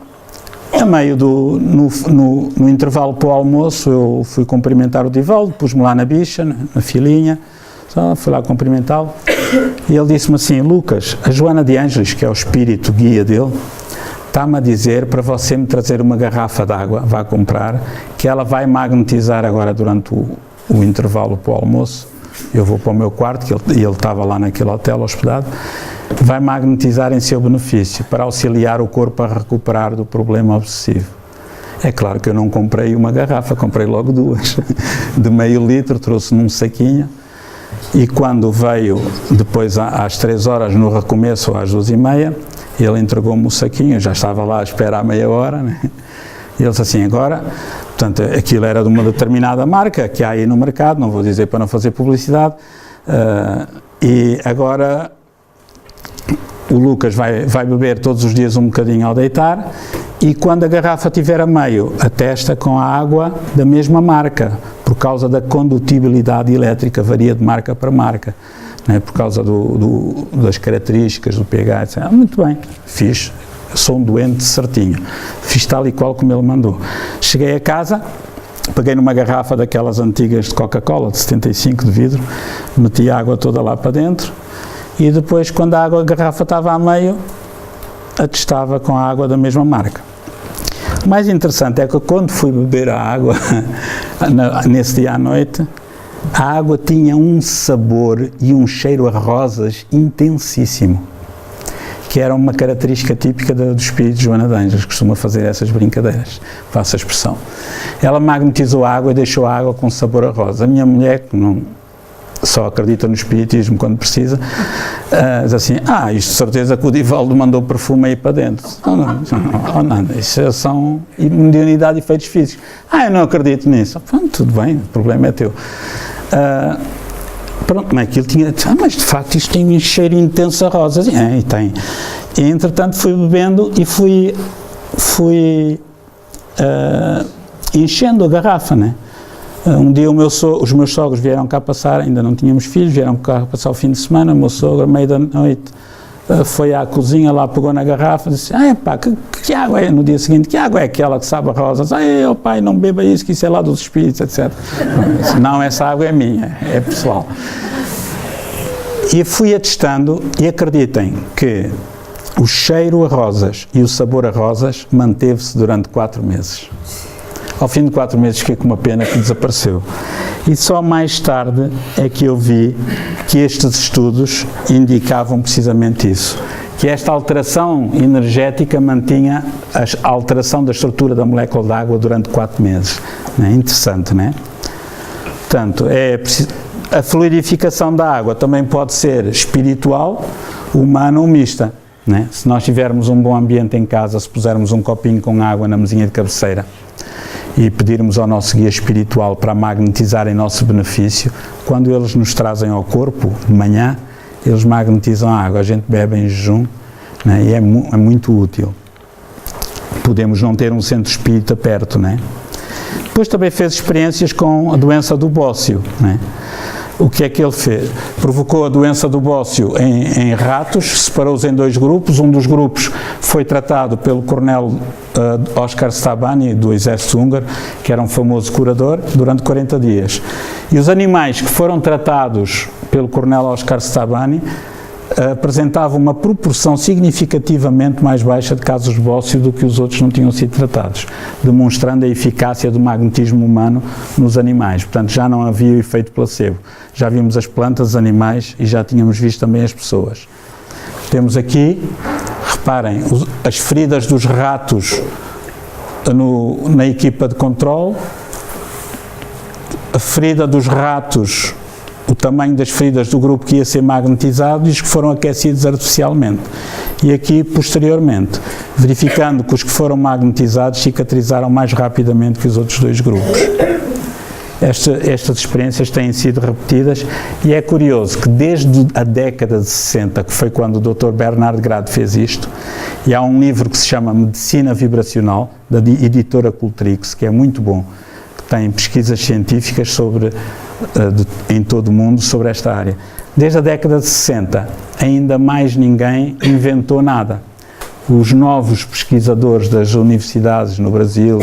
a meio no intervalo para o almoço, eu fui cumprimentar o Divaldo, pus-me lá na bicha, na filinha, só fui lá cumprimentá-lo, e ele disse-me assim: Lucas, a Joana de Ângeles, que é o espírito guia dele, está-me a dizer para você me trazer uma garrafa de água, vá comprar, que ela vai magnetizar agora durante o intervalo para o almoço. Eu vou para o meu quarto, que ele estava lá naquele hotel hospedado, vai magnetizar em seu benefício, para auxiliar o corpo a recuperar do problema obsessivo. É claro que eu não comprei uma garrafa, comprei logo duas, de meio litro, trouxe num saquinho, e quando veio, depois às 3 horas, no recomeço, às 2h30, ele entregou-me o saquinho, eu já estava lá à espera há meia hora, né? E ele disse assim: agora, portanto, aquilo era de uma determinada marca que há aí no mercado, não vou dizer para não fazer publicidade, e agora o Lucas vai beber todos os dias um bocadinho ao deitar, e quando a garrafa estiver a meio, atesta com a água da mesma marca, por causa da condutibilidade elétrica, varia de marca para marca, né, por causa das características do pH, etc. Muito bem, fiz. Sou um doente certinho, fiz tal e qual como ele mandou. Cheguei a casa, peguei numa garrafa daquelas antigas de Coca-Cola, de 75 de vidro, meti a água toda lá para dentro, e depois, quando a garrafa estava a meio, atestava com a água da mesma marca. O mais interessante é que quando fui beber a água, nesse dia à noite, a água tinha um sabor e um cheiro a rosas intensíssimo, que era uma característica típica do espírito de Joana de Ângeles, costuma fazer essas brincadeiras, faço a expressão. Ela magnetizou a água e deixou a água com sabor a rosa. A minha mulher, que não só acredita no espiritismo quando precisa, diz assim: isto de certeza que o Divaldo mandou perfume aí para dentro. Não, isso são mediunidade e efeitos físicos. Eu não acredito nisso. Tudo bem, o problema é teu. Pronto, mas aquilo tinha, mas de facto isto tem um cheiro intenso a rosas. E tem. E entretanto fui bebendo e fui enchendo a garrafa, né? Um dia os meus sogros vieram cá passar, ainda não tínhamos filhos, vieram cá passar o fim de semana. O meu sogro, à meia da noite, foi à cozinha, lá pegou na garrafa e disse: que água é? No dia seguinte, que água é aquela que sabe a rosas? Pai, não beba isso, que isso é lá dos espíritos, etc. Não, essa água é minha, é pessoal. E fui atestando, e acreditem que o cheiro a rosas e o sabor a rosas manteve-se durante 4 meses. Ao fim de 4 meses fiquei com uma pena que desapareceu. E só mais tarde é que eu vi que estes estudos indicavam precisamente isso, que esta alteração energética mantinha a alteração da estrutura da molécula de água durante 4 meses. É interessante, não é? Portanto, a fluidificação da água também pode ser espiritual, humana ou mista. Né? Se nós tivermos um bom ambiente em casa, se pusermos um copinho com água na mesinha de cabeceira e pedirmos ao nosso guia espiritual para magnetizar em nosso benefício, quando eles nos trazem ao corpo, de manhã, eles magnetizam a água, a gente bebe em jejum, né? E é muito útil. Podemos não ter um centro espírita perto, né? Depois também fez experiências com a doença do bócio, né? O que é que ele fez? Provocou a doença do bócio em ratos, separou-os em 2 grupos. Um dos grupos foi tratado pelo coronel Oskar Stabani, do exército húngaro, que era um famoso curador, durante 40 dias. E os animais que foram tratados pelo coronel Oskar Stabani apresentavam uma proporção significativamente mais baixa de casos de bócio do que os outros não tinham sido tratados, demonstrando a eficácia do magnetismo humano nos animais. Portanto, já não havia o efeito placebo. Já vimos as plantas, os animais e já tínhamos visto também as pessoas. Temos aqui, reparem, as feridas dos ratos na equipa de controle, a ferida dos ratos, o tamanho das feridas do grupo que ia ser magnetizado e os que foram aquecidos artificialmente. E aqui, posteriormente, verificando que os que foram magnetizados cicatrizaram mais rapidamente que os outros 2 grupos. Estas experiências têm sido repetidas e é curioso que desde a década de 60, que foi quando o Dr. Bernard Grad fez isto, e há um livro que se chama Medicina Vibracional, da editora Cultrix, que é muito bom, tem pesquisas científicas em todo o mundo sobre esta área. Desde a década de 60, ainda mais ninguém inventou nada. Os novos pesquisadores das universidades no Brasil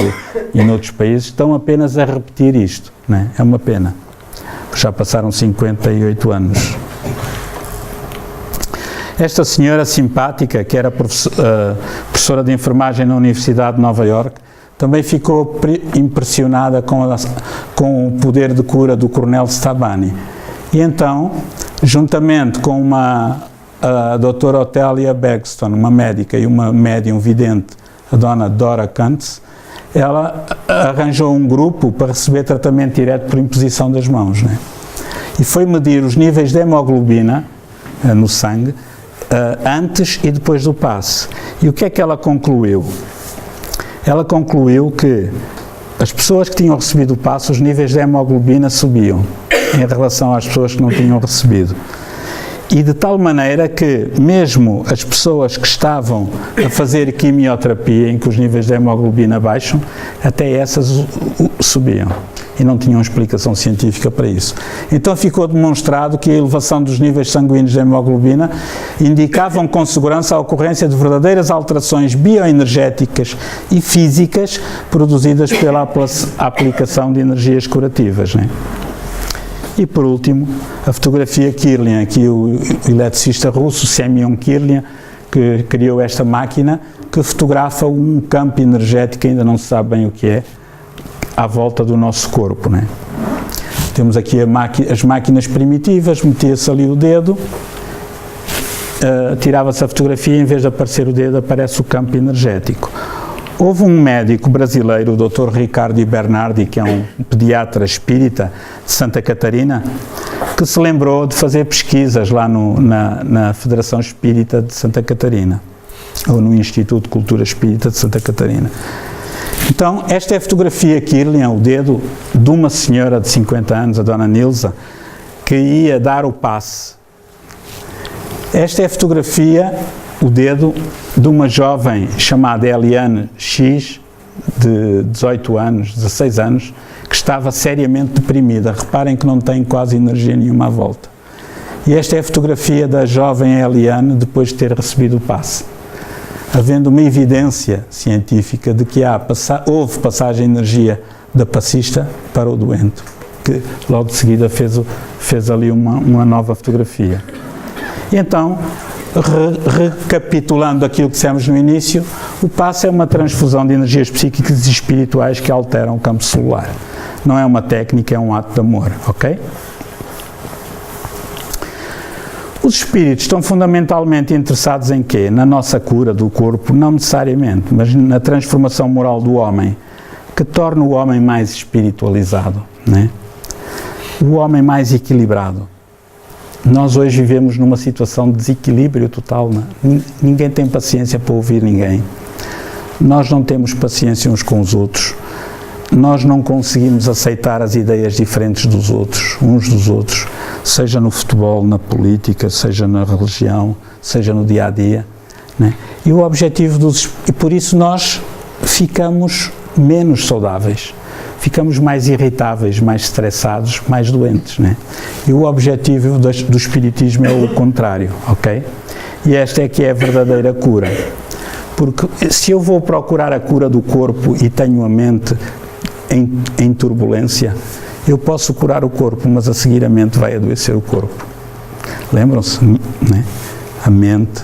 e noutros países estão apenas a repetir isto, não é? É uma pena. Já passaram 58 anos. Esta senhora simpática, que era professora de enfermagem na Universidade de Nova Iorque, também ficou impressionada com o poder de cura do Coronel Stabani. E então, juntamente com a doutora Otélia Begston, uma médica e uma médium vidente, a dona Dora Kuntz, ela arranjou um grupo para receber tratamento direto por imposição das mãos, né? E foi medir os níveis de hemoglobina no sangue antes e depois do passe. E o que é que ela concluiu? Ela concluiu que as pessoas que tinham recebido o passe, os níveis de hemoglobina subiam em relação às pessoas que não tinham recebido. E de tal maneira que mesmo as pessoas que estavam a fazer quimioterapia, em que os níveis de hemoglobina baixam, até essas subiam. E não tinham explicação científica para isso. Então ficou demonstrado que a elevação dos níveis sanguíneos de hemoglobina indicavam com segurança a ocorrência de verdadeiras alterações bioenergéticas e físicas produzidas pela aplicação de energias curativas, né? E por último, a fotografia Kirlian, aqui o eletricista russo Semyon Kirlian, que criou esta máquina que fotografa um campo energético, ainda não se sabe bem o que é, à volta do nosso corpo, né? Temos aqui as máquinas primitivas, metia-se ali o dedo, tirava-se a fotografia e em vez de aparecer o dedo aparece o campo energético. Houve um médico brasileiro, o Dr. Ricardo Bernardi, que é um pediatra espírita de Santa Catarina, que se lembrou de fazer pesquisas lá na Federação Espírita de Santa Catarina, ou no Instituto de Cultura Espírita de Santa Catarina. Então, esta é a fotografia Kirlian, o dedo de uma senhora de 50 anos, a dona Nilza, que ia dar o passe. Esta é a fotografia, o dedo, de uma jovem chamada Eliane X, de 18 anos, 16 anos, que estava seriamente deprimida. Reparem que não tem quase energia nenhuma à volta. E esta é a fotografia da jovem Eliane depois de ter recebido o passe. Havendo uma evidência científica de que houve passagem de energia da passista para o doente, que logo de seguida fez ali uma nova fotografia. E então, recapitulando aquilo que dissemos no início, o passe é uma transfusão de energias psíquicas e espirituais que alteram o campo celular. Não é uma técnica, é um ato de amor, ok? Os espíritos estão fundamentalmente interessados em quê? Na nossa cura do corpo, não necessariamente, mas na transformação moral do homem, que torna o homem mais espiritualizado, né? O homem mais equilibrado. Nós hoje vivemos numa situação de desequilíbrio total, né? Ninguém tem paciência para ouvir ninguém. Nós não temos paciência uns com os outros. Nós não conseguimos aceitar as ideias diferentes dos outros, uns dos outros, seja no futebol, na política, seja na religião, seja no dia-a-dia, né? E o objetivo e por isso nós ficamos menos saudáveis, ficamos mais irritáveis, mais estressados, mais doentes, né? E o objetivo do espiritismo é o contrário, ok? E esta é que é a verdadeira cura. Porque se eu vou procurar a cura do corpo e tenho a mente em turbulência, eu posso curar o corpo, mas a seguir a mente vai adoecer o corpo. Lembram-se, né? A mente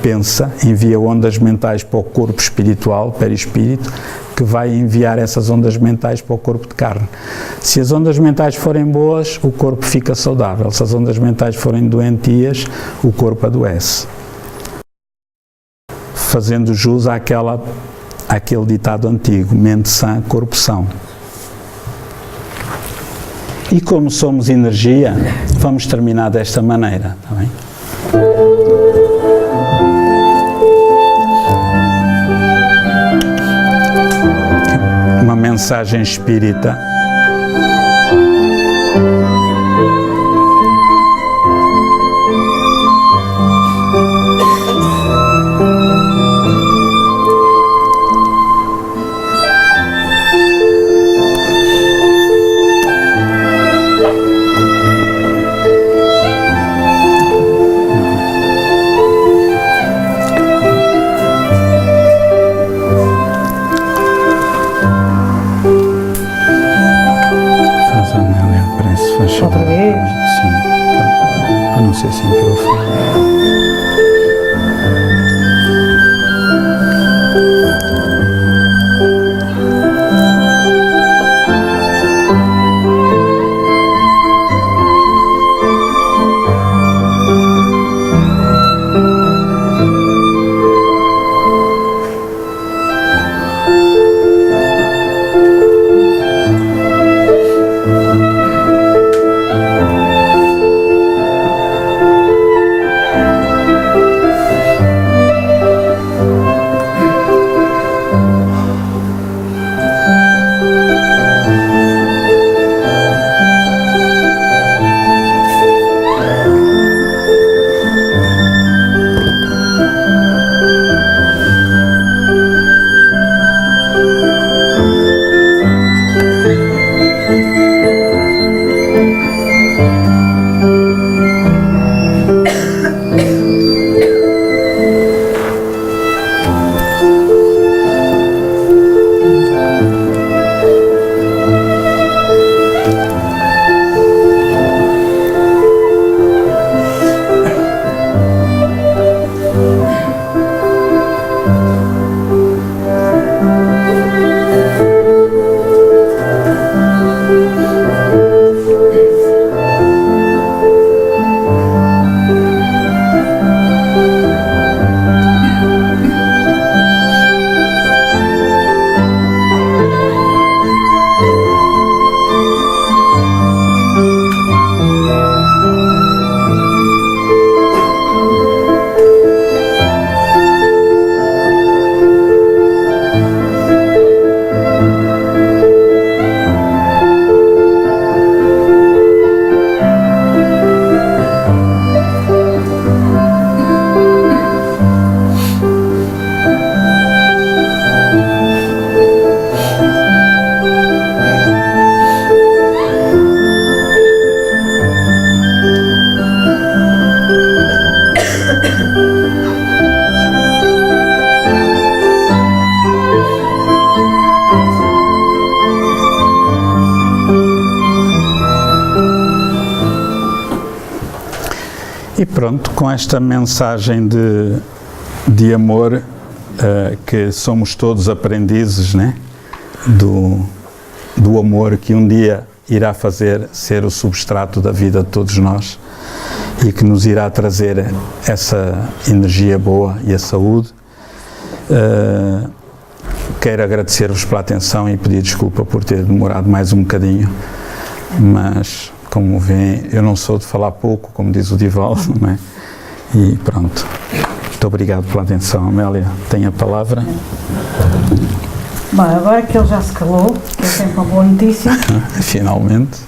pensa, envia ondas mentais para o corpo espiritual, perispírito, que vai enviar essas ondas mentais para o corpo de carne. Se as ondas mentais forem boas, o corpo fica saudável. Se as ondas mentais forem doentias, o corpo adoece. Fazendo jus àquele ditado antigo, mente sã, corpo são. E como somos energia, vamos terminar desta maneira, tá bem? Uma mensagem espírita. prece, faz favor. Outra vez? Sim, para não ser sempre eu a falar. E pronto, com esta mensagem de amor, que somos todos aprendizes, né? do amor que um dia irá fazer ser o substrato da vida de todos nós e que nos irá trazer essa energia boa e a saúde. Quero agradecer-vos pela atenção e pedir desculpa por ter demorado mais um bocadinho, mas como veem, eu não sou de falar pouco, como diz o Divaldo, não é? E pronto. Muito obrigado pela atenção. Amélia, tem a palavra. Bom, agora que ele já se calou, que é sempre uma boa notícia. Finalmente.